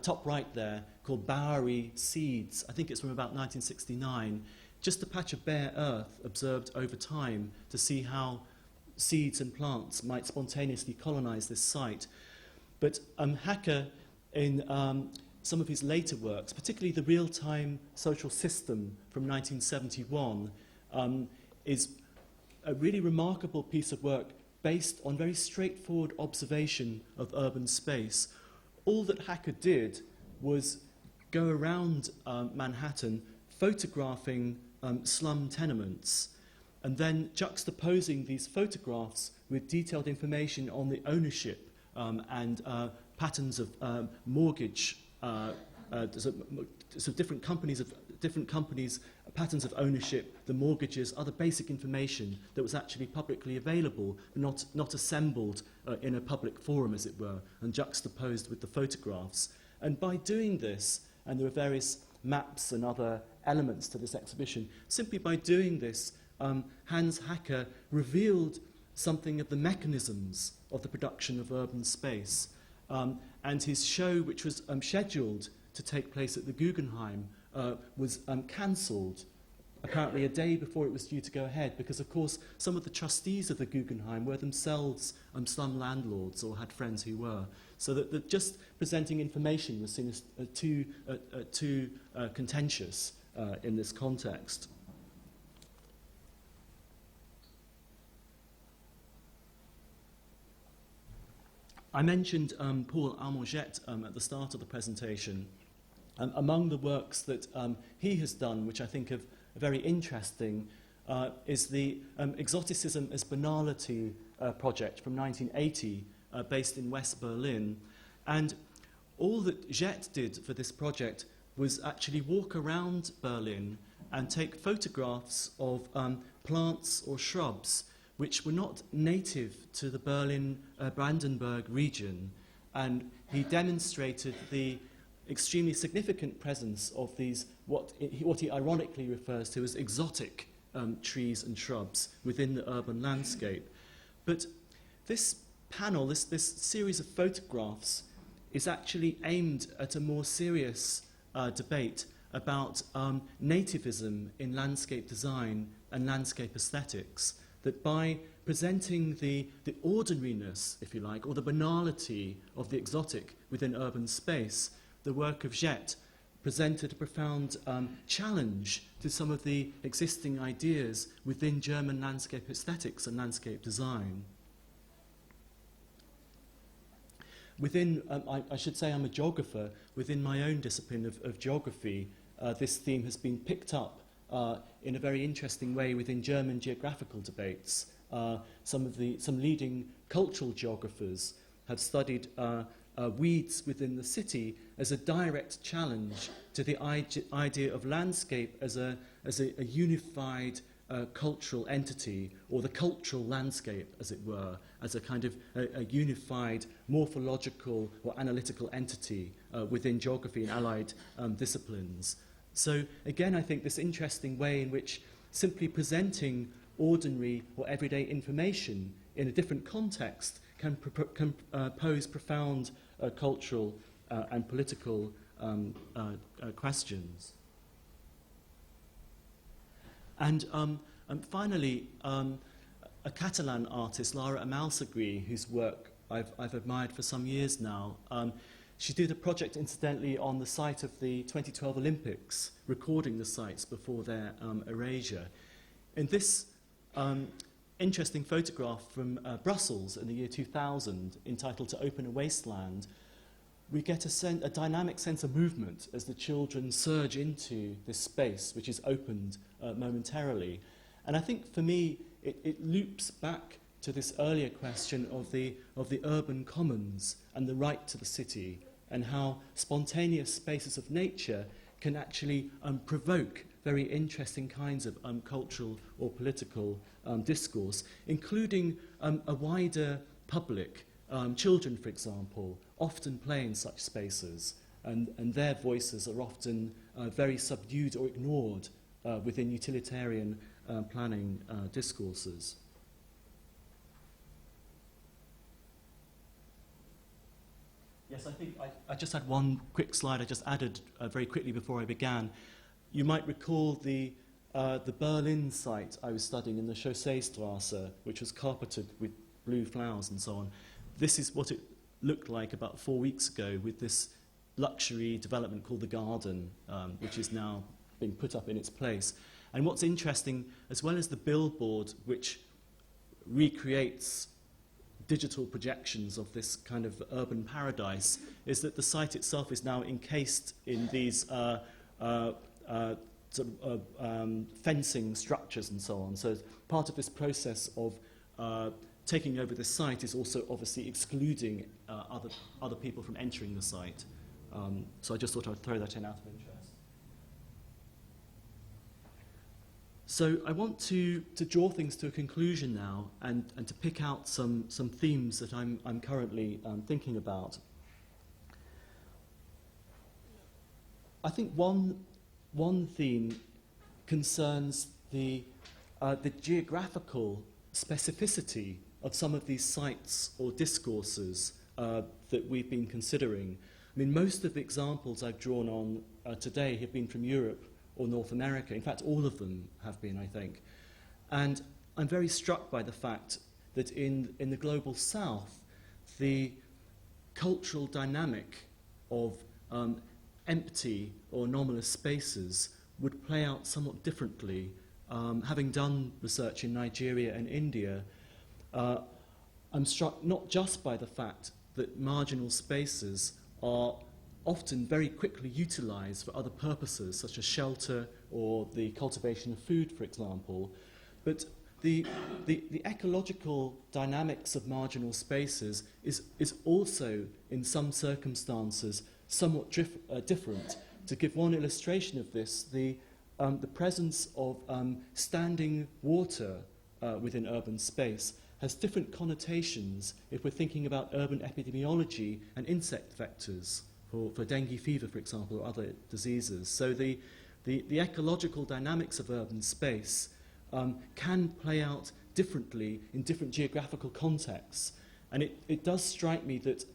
top right there, called Bowery Seeds, I think it's from about 1969, just a patch of bare earth observed over time to see how seeds and plants might spontaneously colonize this site. But Hacker, in some of his later works, particularly The Real-Time Social System from 1971, is a really remarkable piece of work based on very straightforward observation of urban space. All that Hacker did was go around Manhattan photographing slum tenements and then juxtaposing these photographs with detailed information on the ownership and patterns of mortgage, so different companies, patterns of ownership, the mortgages, other basic information that was actually publicly available, not assembled in a public forum, as it were, and juxtaposed with the photographs. And by doing this, and there are various maps and other elements to this exhibition, simply by doing this, Hans Hacker revealed something of the mechanisms of the production of urban space. And his show, which was scheduled to take place at the Guggenheim, was cancelled apparently a day before it was due to go ahead, because of course some of the trustees of the Guggenheim were themselves slum landlords or had friends who were, so that just presenting information was seen as too contentious in this context. I mentioned Paul Almonget at the start of the presentation. Among the works that he has done, which I think are very interesting, is the Exoticism as Banality project from 1980, based in West Berlin. And all that Jet did for this project was actually walk around Berlin and take photographs of plants or shrubs which were not native to the Berlin-Brandenburg region. And he demonstrated the extremely significant presence of these, what he ironically refers to as exotic trees and shrubs within the urban landscape. But this panel, this series of photographs, is actually aimed at a more serious debate about nativism in landscape design and landscape aesthetics, that by presenting the ordinariness, if you like, or the banality of the exotic within urban space, the work of Jet presented a profound challenge to some of the existing ideas within German landscape aesthetics and landscape design. Within, I should say I'm a geographer, within my own discipline of geography, this theme has been picked up in a very interesting way within German geographical debates. Some leading cultural geographers have studied weeds within the city as a direct challenge to the idea of landscape as a unified cultural entity, or the cultural landscape, as it were, as a kind of a unified morphological or analytical entity within geography and allied disciplines. So again, I think this interesting way in which simply presenting ordinary or everyday information in a different context can pose profound cultural and political questions. And finally, a Catalan artist, Lara Amalsegui, whose work I've admired for some years now, she did a project, incidentally, on the site of the 2012 Olympics, recording the sites before their erasure. In this interesting photograph from Brussels in the year 2000, entitled To Open a Wasteland, we get a dynamic sense of movement as the children surge into this space, which is opened momentarily. And I think, for me, it loops back to this earlier question of the urban commons and the right to the city, and how spontaneous spaces of nature can actually provoke very interesting kinds of cultural or political discourse, including a wider public. Children, for example, often play in such spaces, and their voices are often very subdued or ignored within utilitarian planning discourses. Yes, I think I just had one quick slide I just added very quickly before I began. You might recall the Berlin site I was studying in the Chausseestrasse, which was carpeted with blue flowers and so on. This is what it looked like about 4 weeks ago with this luxury development called The Garden, which is now being put up in its place. And what's interesting, as well as the billboard, which recreates digital projections of this kind of urban paradise, is that the site itself is now encased in these fencing structures and so on. So part of this process of taking over the site is also obviously excluding other people from entering the site. So I just thought I'd throw that in out of interest. So I want to draw things to a conclusion now, and to pick out some themes that I'm currently thinking about. I think one theme concerns the geographical specificity of some of these sites or discourses that we've been considering. I mean, most of the examples I've drawn on today have been from Europe or North America. In fact, all of them have been, I think. And I'm very struck by the fact that in the global south, the cultural dynamic of empty or anomalous spaces would play out somewhat differently. Having done research in Nigeria and India, I'm struck not just by the fact that marginal spaces are often very quickly utilized for other purposes, such as shelter or the cultivation of food, for example, but the ecological dynamics of marginal spaces is also, in some circumstances, somewhat different. To give one illustration of this, the presence of standing water within urban space has different connotations if we're thinking about urban epidemiology and insect vectors for dengue fever, for example, or other diseases. So the ecological dynamics of urban space can play out differently in different geographical contexts. And it does strike me that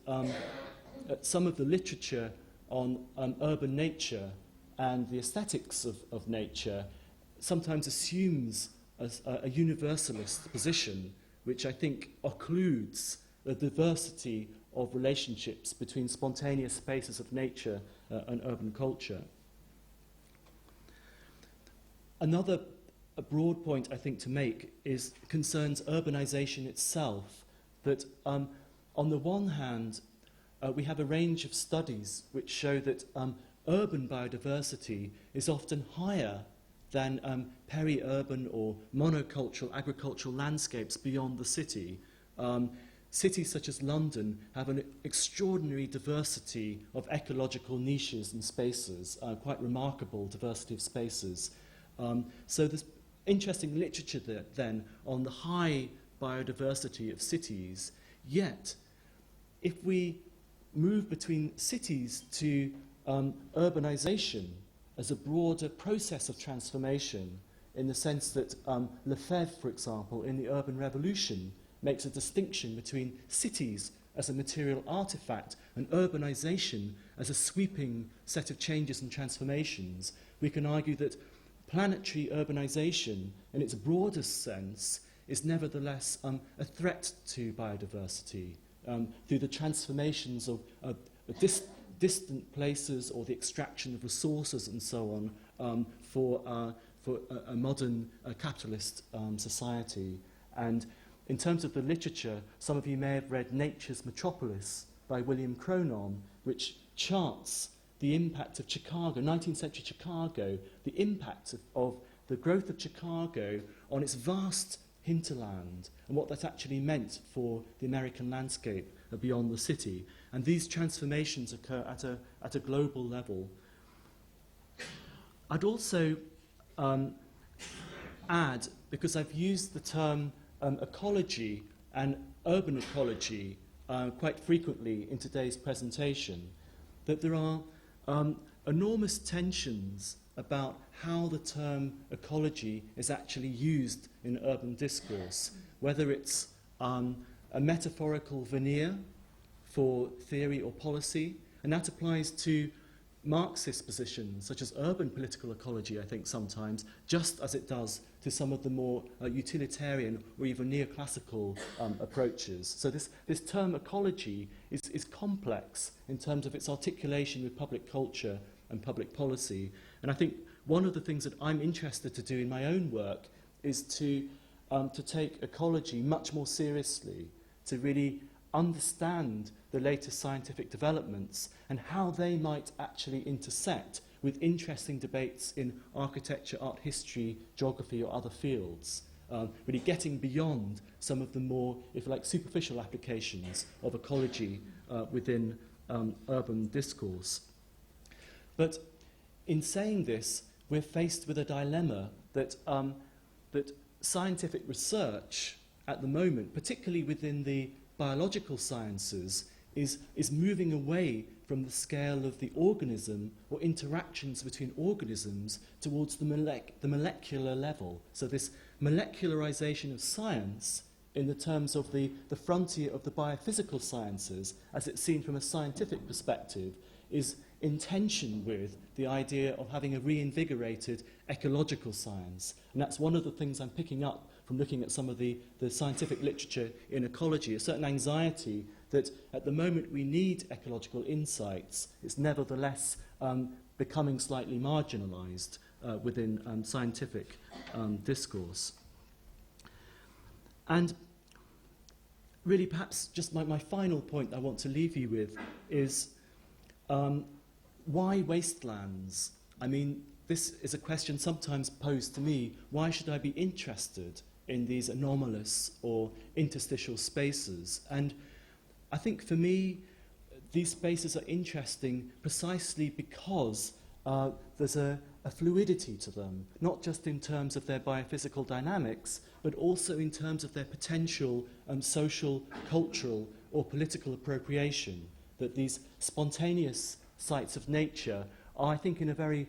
some of the literature on urban nature and the aesthetics of nature sometimes assumes a universalist position, which I think occludes the diversity of relationships between spontaneous spaces of nature and urban culture. another a broad point I think to make concerns urbanization itself. That on the one hand, we have a range of studies which show that urban biodiversity is often higher than peri-urban or monocultural agricultural landscapes beyond the city. Cities such as London have an extraordinary diversity of ecological niches and spaces, quite remarkable diversity of spaces. So there's interesting literature there, then on the high biodiversity of cities. Yet, if we move between cities to urbanization as a broader process of transformation, in the sense that Lefebvre, for example, in the Urban Revolution, makes a distinction between cities as a material artifact and urbanization as a sweeping set of changes and transformations, we can argue that planetary urbanization, in its broadest sense, is nevertheless a threat to biodiversity through the transformations of distant places or the extraction of resources and so on for a modern capitalist society. And in terms of the literature, some of you may have read Nature's Metropolis by William Cronon, which charts the impact of Chicago, 19th century Chicago, the impact of the growth of Chicago on its vast hinterland and what that actually meant for the American landscape beyond the city. And these transformations occur at a global level. I'd also add, because I've used the term ecology and urban ecology quite frequently in today's presentation, that there are enormous tensions about how the term ecology is actually used in urban discourse, whether it's a metaphorical veneer for theory or policy, and that applies to Marxist positions, such as urban political ecology, I think sometimes, just as it does to some of the more utilitarian or even neoclassical approaches. So this term ecology is complex in terms of its articulation with public culture and public policy. And I think one of the things that I'm interested to do in my own work is to take ecology much more seriously, to really understand the latest scientific developments and how they might actually intersect with interesting debates in architecture, art history, geography or other fields, really getting beyond some of the more, if you like, superficial applications of ecology within urban discourse. But in saying this, we're faced with a dilemma that, that scientific research at the moment, particularly within the biological sciences, is moving away from the scale of the organism or interactions between organisms towards the molecular level. So this molecularization of science in the terms of the frontier of the biophysical sciences, as it's seen from a scientific perspective, is in tension with the idea of having a reinvigorated ecological science. And that's one of the things I'm picking up from looking at some of the scientific literature in ecology, a certain anxiety that at the moment we need ecological insights. It's nevertheless becoming slightly marginalized within scientific discourse. And really perhaps just my final point I want to leave you with is why wastelands? I mean, this is a question sometimes posed to me. Why should I be interested in these anomalous or interstitial spaces? And I think for me, these spaces are interesting precisely because there's a fluidity to them, not just in terms of their biophysical dynamics, but also in terms of their potential social, cultural, or political appropriation. That these spontaneous sites of nature are, I think, in a very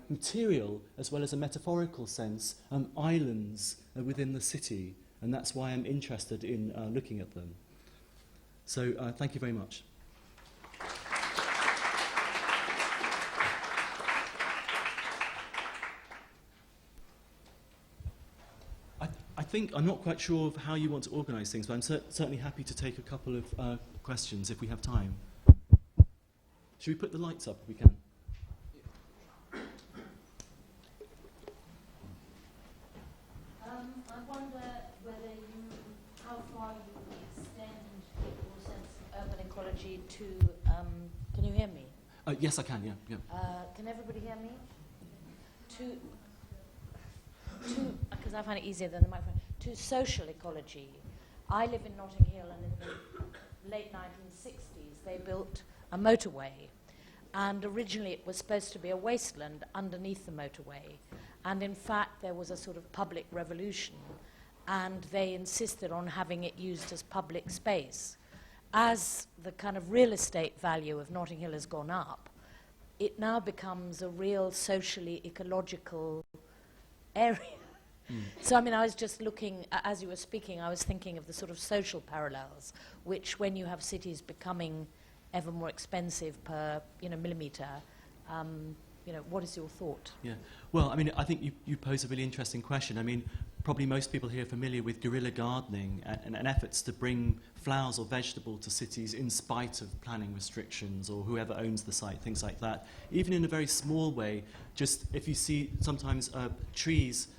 material as well as a metaphorical sense, islands within the city, and that's why I'm interested in looking at them. So thank you very much. I'm not quite sure of how you want to organise things, but I'm certainly happy to take a couple of questions if we have time. Should we put the lights up if we can? wonder how far you extend your sense of urban ecology to, can you hear me? Yes, I can, yeah. Can everybody hear me? Because I find it easier than the microphone, to social ecology. I live in Notting Hill, and in the late 1960s they built a motorway, and originally it was supposed to be a wasteland underneath the motorway, and in fact there was a sort of public revolution, and they insisted on having it used as public space. As the kind of real estate value of Notting Hill has gone up, it now becomes a real socially ecological area. So, I mean, I was just looking, as you were speaking, I was thinking of the sort of social parallels, which when you have cities becoming ever more expensive per, millimetre, what is your thought? Yeah. Well, I mean, I think you pose a really interesting question. I mean, probably most people here are familiar with guerrilla gardening and efforts to bring flowers or vegetable to cities in spite of planning restrictions or whoever owns the site, things like that. Even in a very small way, just if you see sometimes trees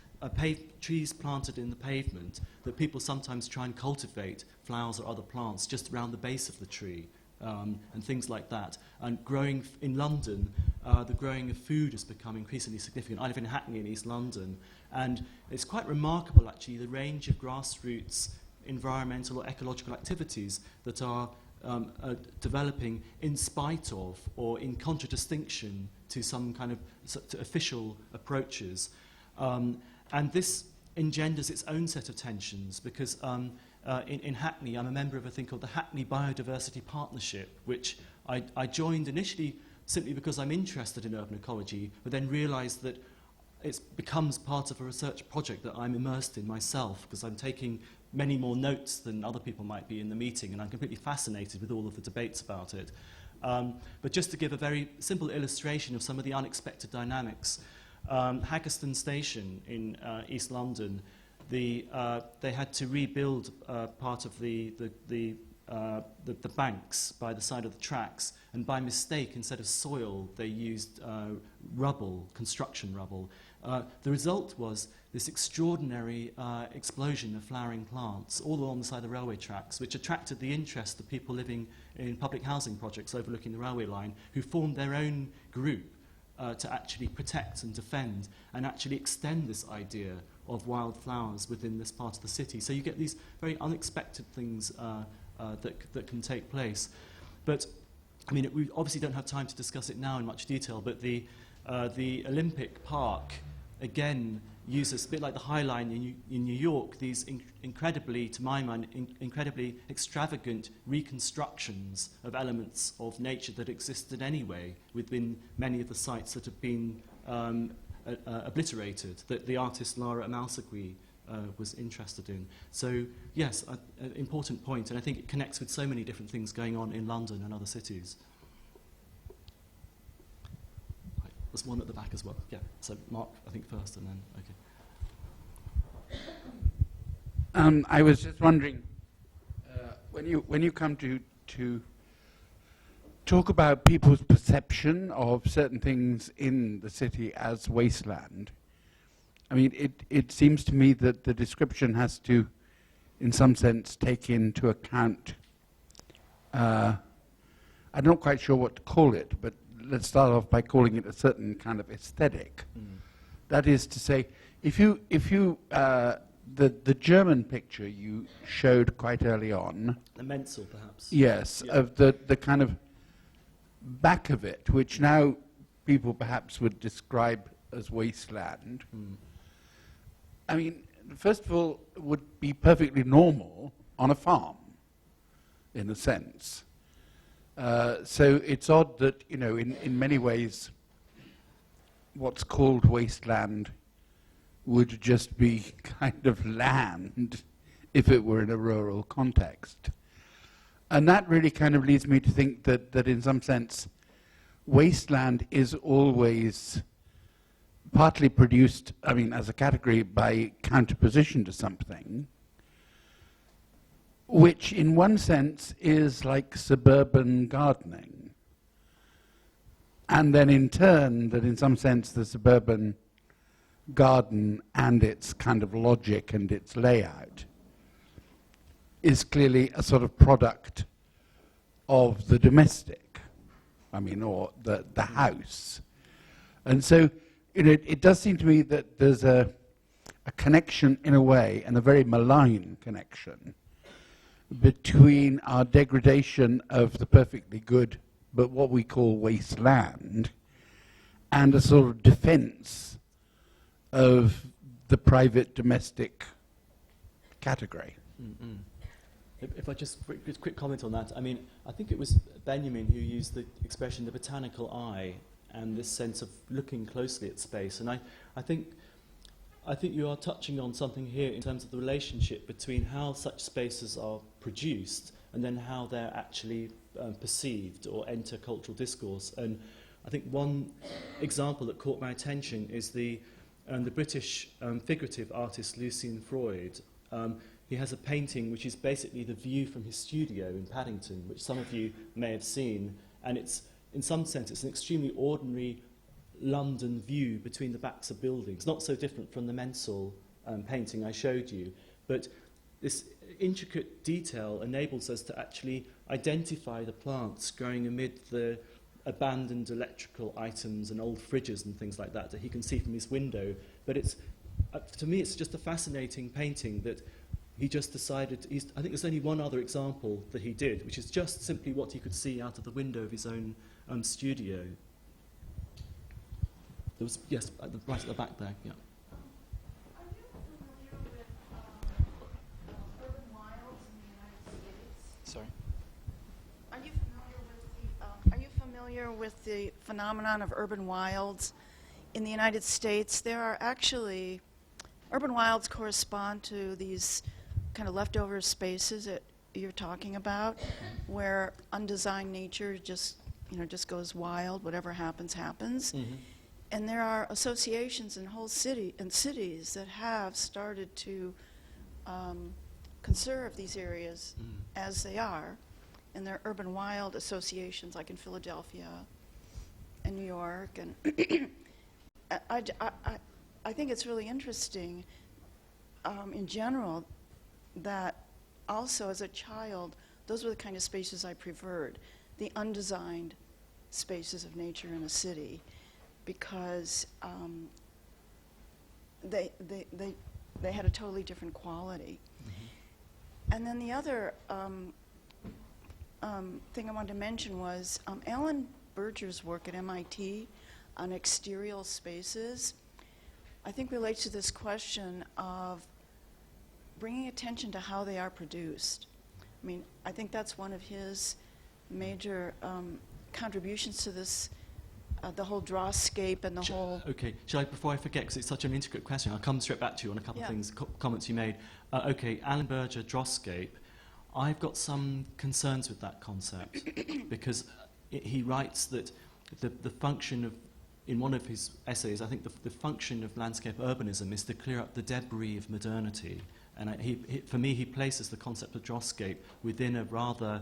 planted in the pavement, that people sometimes try and cultivate flowers or other plants just around the base of the tree. And things like that. And growing in London, the growing of food has become increasingly significant. I live in Hackney in East London, and it's quite remarkable, actually, the range of grassroots environmental or ecological activities that are developing in spite of or in contradistinction to some kind of to official approaches. And this engenders its own set of tensions because in Hackney, I'm a member of a thing called the Hackney Biodiversity Partnership, which I joined initially simply because I'm interested in urban ecology, but then realised that it becomes part of a research project that I'm immersed in myself, because I'm taking many more notes than other people might be in the meeting, and I'm completely fascinated with all of the debates about it. But just to give a very simple illustration of some of the unexpected dynamics, Haggerston Station in East London, they had to rebuild part of the banks by the side of the tracks, and by mistake, instead of soil, they used rubble, construction rubble. The result was this extraordinary explosion of flowering plants all along the side of the railway tracks, which attracted the interest of people living in public housing projects overlooking the railway line, who formed their own group to actually protect and defend and actually extend this idea of wildflowers within this part of the city. So you get these very unexpected things that can take place. But, I mean, we obviously don't have time to discuss it now in much detail, but the Olympic Park, again, uses, a bit like the High Line in New York, these incredibly, to my mind, incredibly extravagant reconstructions of elements of nature that existed anyway within many of the sites that have been obliterated, that the artist Lara Amalsaqui was interested in. So, yes, an important point, and I think it connects with so many different things going on in London and other cities. Right, there's one at the back as well. Yeah, so Mark, I think first, and then, okay. I was just wondering, when you come to talk about people's perception of certain things in the city as wasteland, I mean, it seems to me that the description has to, in some sense, take into account, I'm not quite sure what to call it, but let's start off by calling it a certain kind of aesthetic. That is to say, if you the German picture you showed quite early on, The Menzel, perhaps. yes, Yeah. of the kind of back of it, which now people perhaps would describe as wasteland. I mean, first of all, it would be perfectly normal on a farm, in a sense. So it's odd that, you know, in many ways, what's called wasteland would just be kind of land if it were in a rural context. And that really kind of leads me to think that in some sense, wasteland is always partly produced, I mean, as a category by counterposition to something, which in one sense is like suburban gardening. And then in turn, that in some sense the suburban garden and its kind of logic and its layout is clearly a sort of product of the domestic, I mean, or the house. And so, it does seem to me that there's a connection in a way, and a very malign connection, between our degradation of the perfectly good, but what we call wasteland, and a sort of defense of the private domestic category. Mm-mm. If I just quick comment on that, I mean, I think it was Benjamin who used the expression the botanical eye and this sense of looking closely at space. And I think you are touching on something here in terms of the relationship between how such spaces are produced and then how they're actually perceived or enter cultural discourse. And I think one example that caught my attention is the British figurative artist Lucian Freud. He has a painting which is basically the view from his studio in Paddington, which some of you may have seen, and it's, in some sense, it's an extremely ordinary London view between the backs of buildings, not so different from the Mensal painting I showed you, but this intricate detail enables us to actually identify the plants growing amid the abandoned electrical items and old fridges and things like that he can see from his window. But it's, to me, it's just a fascinating painting that he just decided, I think there's only one other example that he did, which is just simply what he could see out of the window of his own studio. There was, yes, right at the back there, yeah. Are you familiar with urban wilds in the United States? Sorry? Are you familiar with the phenomenon of urban wilds in the United States? There are actually, urban wilds correspond to these kind of leftover spaces that you're talking about, where undesigned nature just goes wild, whatever happens, happens. Mm-hmm. And there are associations in whole cities that have started to conserve these areas as they are. And there are urban wild associations like in Philadelphia and New York. And I think it's really interesting in general that also as a child, those were the kind of spaces I preferred, the undesigned spaces of nature in a city, because they had a totally different quality. Mm-hmm. And then the other thing I wanted to mention was Alan Berger's work at MIT on exterior spaces, I think relates to this question of bringing attention to how they are produced. I mean, I think that's one of his major contributions to this, the whole drawscape and the whole... Okay, shall I, before I forget, because it's such an intricate question, I'll come straight back to you on a couple of things, comments you made. Okay, Alan Berger, drawscape. I've got some concerns with that concept because he writes that the function of, in one of his essays, I think the function of landscape urbanism is to clear up the debris of modernity. And for me, he places the concept of drawscape within a rather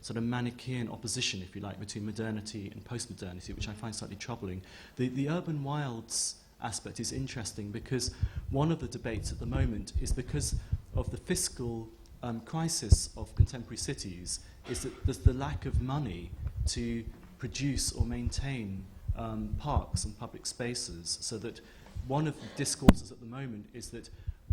sort of Manichaean opposition, if you like, between modernity and post-modernity, which I find slightly troubling. The urban wilds aspect is interesting because one of the debates at the moment is because of the fiscal crisis of contemporary cities, is that there's the lack of money to produce or maintain parks and public spaces, so that one of the discourses at the moment is that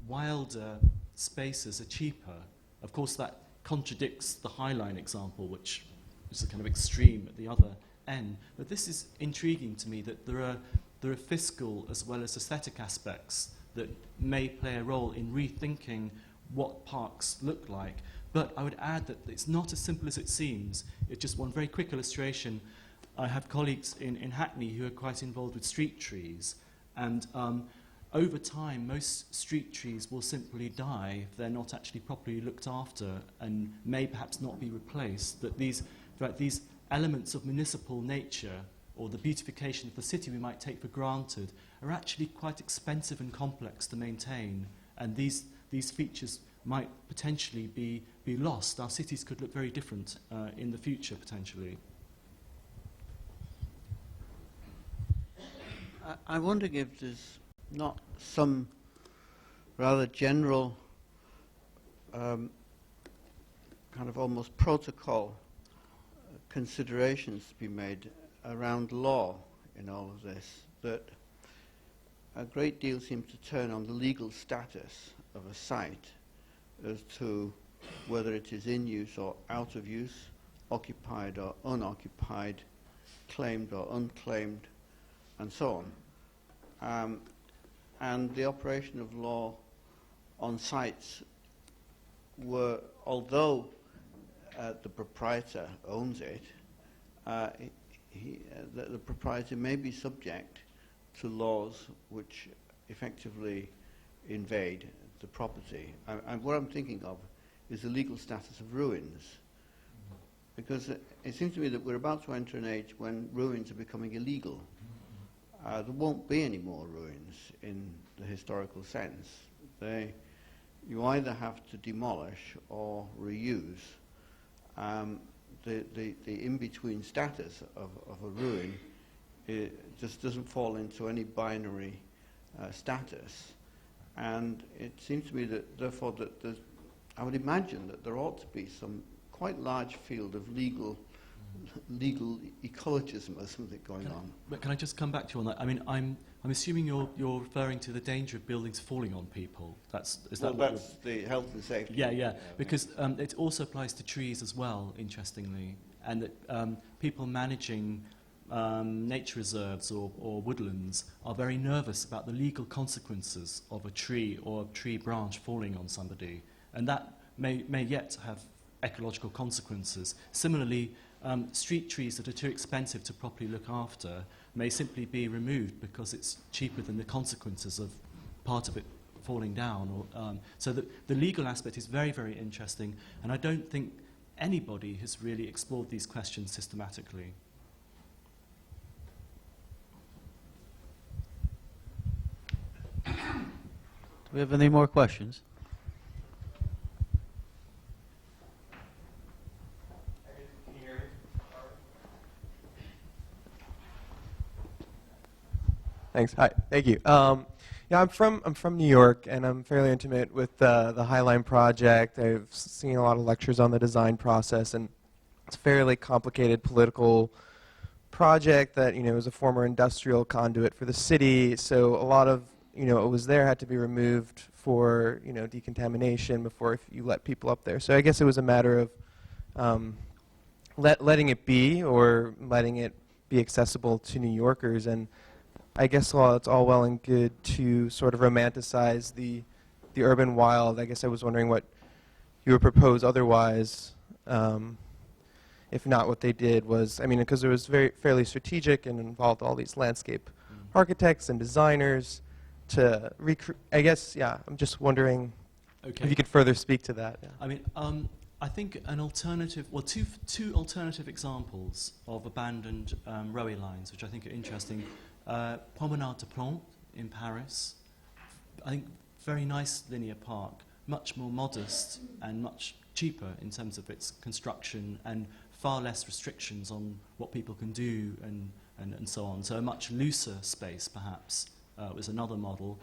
wilder spaces are cheaper. Of course, that contradicts the Highline example, which is a kind of extreme at the other end. But this is intriguing to me, that there are fiscal as well as aesthetic aspects that may play a role in rethinking what parks look like. But I would add that it's not as simple as it seems. It's just one very quick illustration. I have colleagues in Hackney who are quite involved with street trees, and over time, most street trees will simply die if they're not actually properly looked after and may perhaps not be replaced. That these elements of municipal nature or the beautification of the city we might take for granted are actually quite expensive and complex to maintain, and these features might potentially be lost. Our cities could look very different in the future, potentially. I want to give this not some rather general kind of almost protocol considerations to be made around law in all of this, that a great deal seems to turn on the legal status of a site as to whether it is in use or out of use, occupied or unoccupied, claimed or unclaimed, and so on. And the operation of law on sites were, although the proprietor owns it, the proprietor may be subject to laws which effectively invade the property. What I'm thinking of is the legal status of ruins. Because it seems to me that we're about to enter an age when ruins are becoming illegal. There won't be any more ruins in the historical sense. You either have to demolish or reuse. The in-between status of a ruin just doesn't fall into any binary status. And it seems to me that, therefore, that I would imagine that there ought to be some quite large field of legal ecologism or something going on. But can I just come back to you on that? I mean, I'm assuming you're referring to the danger of buildings falling on people. That's the health and safety. Yeah. Because it also applies to trees as well, interestingly, and that people managing nature reserves or woodlands are very nervous about the legal consequences of a tree or a tree branch falling on somebody, and that may yet have ecological consequences. Similarly, street trees that are too expensive to properly look after may simply be removed because it's cheaper than the consequences of part of it falling down. So the legal aspect is very, very interesting, and I don't think anybody has really explored these questions systematically. Do we have any more questions? Thanks. Hi. Thank you. Yeah, I'm from New York, and I'm fairly intimate with the Highline project. I've seen a lot of lectures on the design process, and it's a fairly complicated political project that is a former industrial conduit for the city. So a lot of what was there had to be removed for decontamination before if you let people up there. So I guess it was a matter of letting it be, or letting it be accessible to New Yorkers. And I guess while it's all well and good to sort of romanticize the urban wild, I guess I was wondering what you would propose otherwise, if not what they did was, because it was fairly strategic and involved all these landscape architects and designers to recreate. I guess, yeah, I'm just wondering if you could further speak to that. Yeah. I think an alternative, two alternative examples of abandoned railway lines, which I think are interesting. Promenade de Plantes in Paris, I think very nice linear park, much more modest and much cheaper in terms of its construction and far less restrictions on what people can do and so on. So a much looser space perhaps was another model.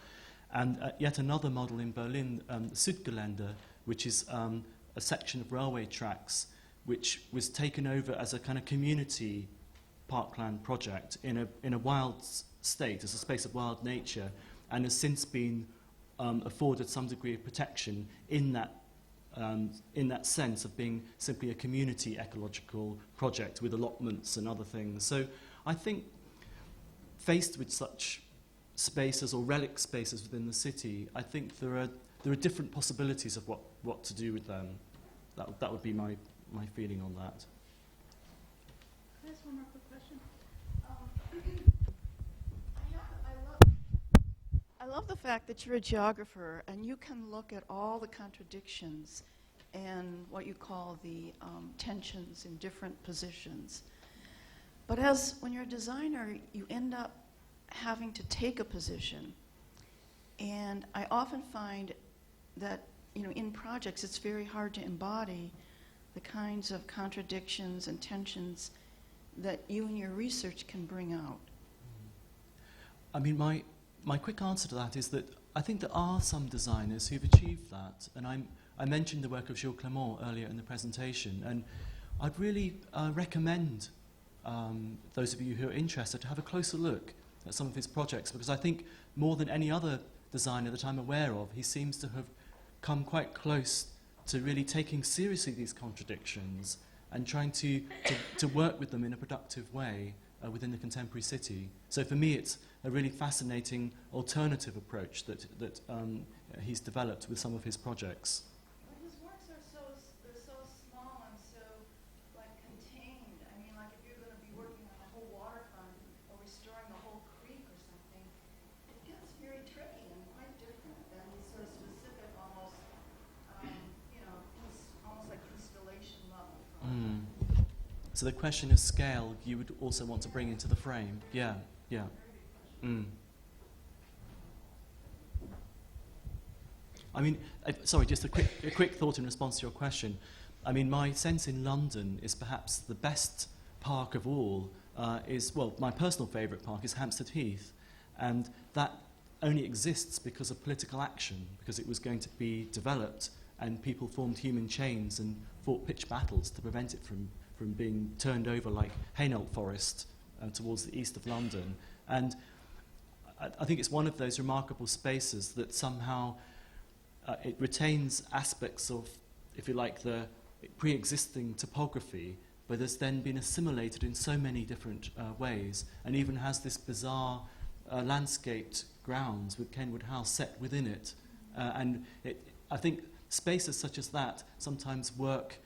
And yet another model in Berlin, the Südgelände, which is a section of railway tracks which was taken over as a kind of community parkland project in a wild state, as a space of wild nature, and has since been afforded some degree of protection in that sense of being simply a community ecological project with allotments and other things. So I think faced with such spaces or relic spaces within the city, I think there are different possibilities of what to do with them. That would be my feeling on that. Can I ask one more quick question? I love the fact that you're a geographer and you can look at all the contradictions and what you call the tensions in different positions. But when you're a designer, you end up having to take a position. And I often find that in projects it's very hard to embody the kinds of contradictions and tensions that you and your research can bring out. my quick answer to that is that I think there are some designers who've achieved that, and I mentioned the work of Gilles Clément earlier in the presentation, and I'd really recommend those of you who are interested to have a closer look at some of his projects, because I think more than any other designer that I'm aware of, he seems to have come quite close to really taking seriously these contradictions and trying to work with them in a productive way within the contemporary city. So for me, it's a really fascinating alternative approach that he's developed with some of his projects. But his works are they're so small and so like contained. I mean, like if you're going to be working on the whole waterfront or restoring the whole creek or something, it gets very tricky and quite different than these sort of specific, almost, almost like installation level. So the question of scale you would also want to bring into the frame. Yeah, yeah. I mean, sorry, just a quick thought in response to your question. I mean, my sense in London is perhaps the best park of all my personal favourite park is Hampstead Heath. And that only exists because of political action, because it was going to be developed and people formed human chains and fought pitched battles to prevent it from being turned over like Hainault Forest towards the east of London. And I think it's one of those remarkable spaces that somehow it retains aspects of, if you like, the pre-existing topography, but has then been assimilated in so many different ways, and even has this bizarre landscaped grounds with Kenwood House set within it. I think spaces such as that sometimes work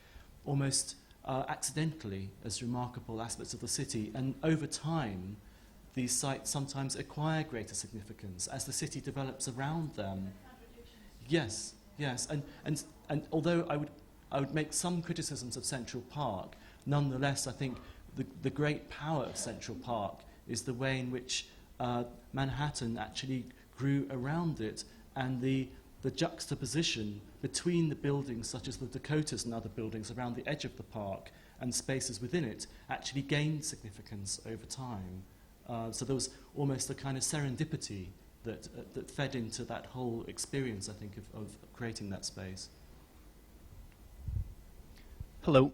almost accidentally as remarkable aspects of the city, and over time these sites sometimes acquire greater significance as the city develops around them. Yes, and although I would make some criticisms of Central Park, nonetheless I think the great power of Central Park is the way in which Manhattan actually grew around it, and the juxtaposition between the buildings such as the Dakotas and other buildings around the edge of the park and spaces within it actually gained significance over time. So there was almost a kind of serendipity that fed into that whole experience, I think, of creating that space. Hello.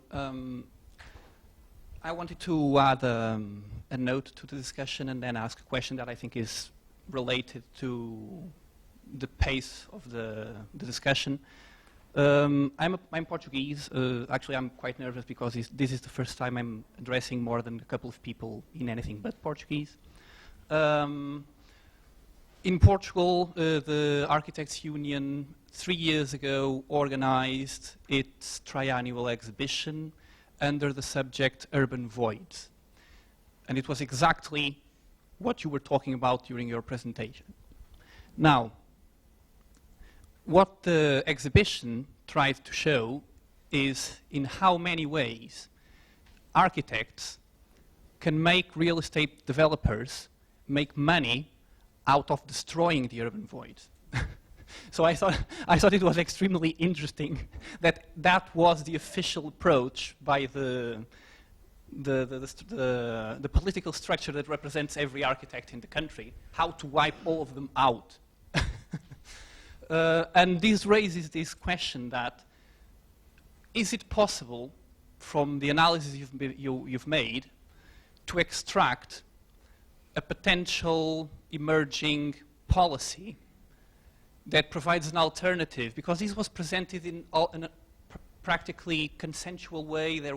I wanted to add a note to the discussion and then ask a question that I think is related to the pace of the discussion. I'm Portuguese. Actually, I'm quite nervous because this is the first time I'm addressing more than a couple of people in anything but Portuguese. In Portugal, the Architects Union 3 years ago organized its triannual exhibition under the subject Urban Voids. And it was exactly what you were talking about during your presentation. Now, what the exhibition tried to show is in how many ways architects can make real estate developers make money out of destroying the urban voids. So I thought it was extremely interesting that was the official approach by the political structure that represents every architect in the country, how to wipe all of them out. And this raises this question that, is it possible, from the analysis you've made, to extract a potential emerging policy that provides an alternative? Because this was presented in a practically consensual way. There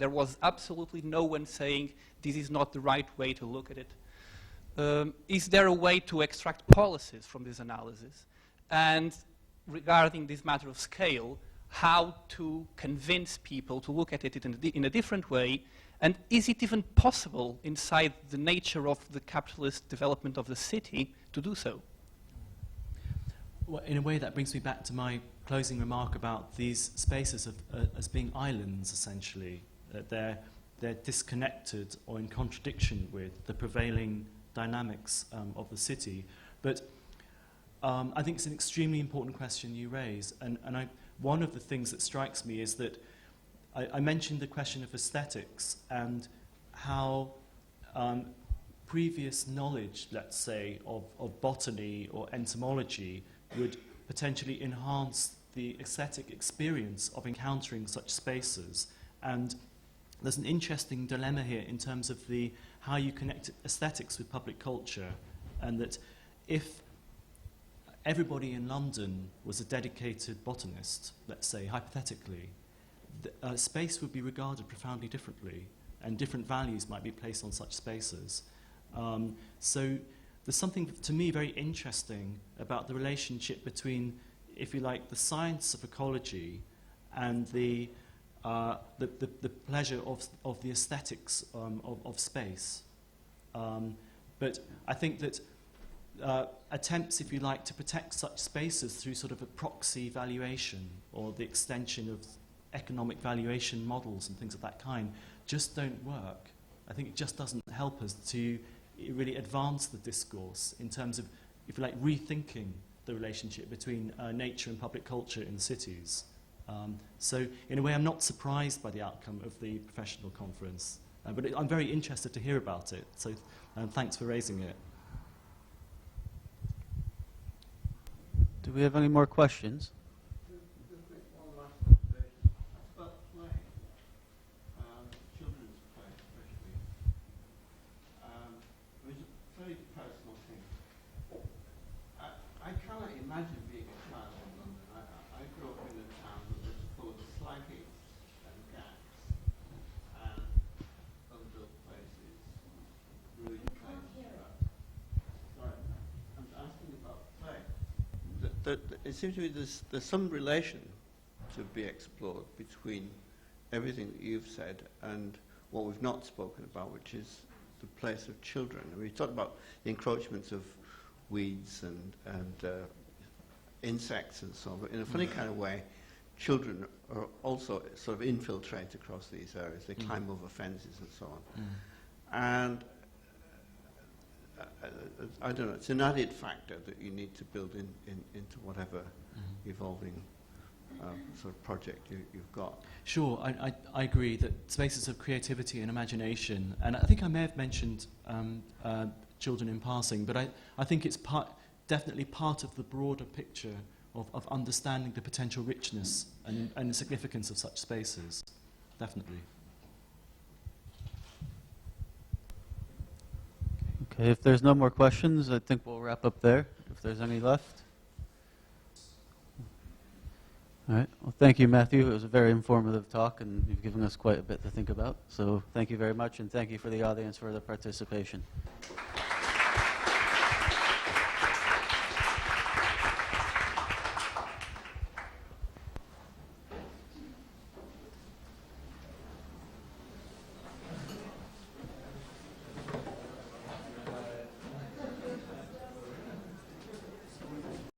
was absolutely no one saying this is not the right way to look at it. Is there a way to extract policies from this analysis? And regarding this matter of scale, how to convince people to look at it in a different way? And is it even possible inside the nature of the capitalist development of the city to do so? Well, in a way, that brings me back to my closing remark about these spaces as being islands, essentially. That they're disconnected or in contradiction with the prevailing dynamics of the city. But I think it's an extremely important question you raise. And one of the things that strikes me is that I mentioned the question of aesthetics and how previous knowledge, let's say, of botany or entomology would potentially enhance the aesthetic experience of encountering such spaces. And there's an interesting dilemma here in terms of how you connect aesthetics with public culture, and that if everybody in London was a dedicated botanist, let's say, hypothetically, space would be regarded profoundly differently, and different values might be placed on such spaces. So there's something, to me, very interesting about the relationship between, if you like, the science of ecology and the pleasure of the aesthetics of space. But I think that attempts, if you like, to protect such spaces through sort of a proxy valuation or the extension of economic valuation models and things of that kind just don't work. I think it just doesn't help us to really advance the discourse in terms of, if you like, rethinking the relationship between nature and public culture in cities. So in a way, I'm not surprised by the outcome of the professional conference, but I'm very interested to hear about it. So thanks for raising it. Do we have any more questions? One last observation. About play, children's play especially. It was a very personal thing. I cannot imagine being a child in London. I grew up in a town that was full of slaggings and gaps and unbuilt places, ruined places. Sorry, I'm asking about play. It seems to me there's some relation to be explored between everything that you've said and what we've not spoken about, which is the place of children. I mean, we talked about the encroachments of weeds and insects and so on, but in a funny kind of way, children are also sort of infiltrate across these areas. They climb over fences and so on. And I don't know, it's an added factor that you need to build into whatever evolving sort of project you've got. Sure, I agree that spaces of creativity and imagination, and I think I may have mentioned children in passing, but I think it's definitely part of the broader picture of understanding the potential richness and the significance of such spaces, definitely. Okay, if there's no more questions, I think we'll wrap up there, if there's any left. All right, well, thank you, Matthew. It was a very informative talk, and you've given us quite a bit to think about. So thank you very much, and thank you for the audience for the participation.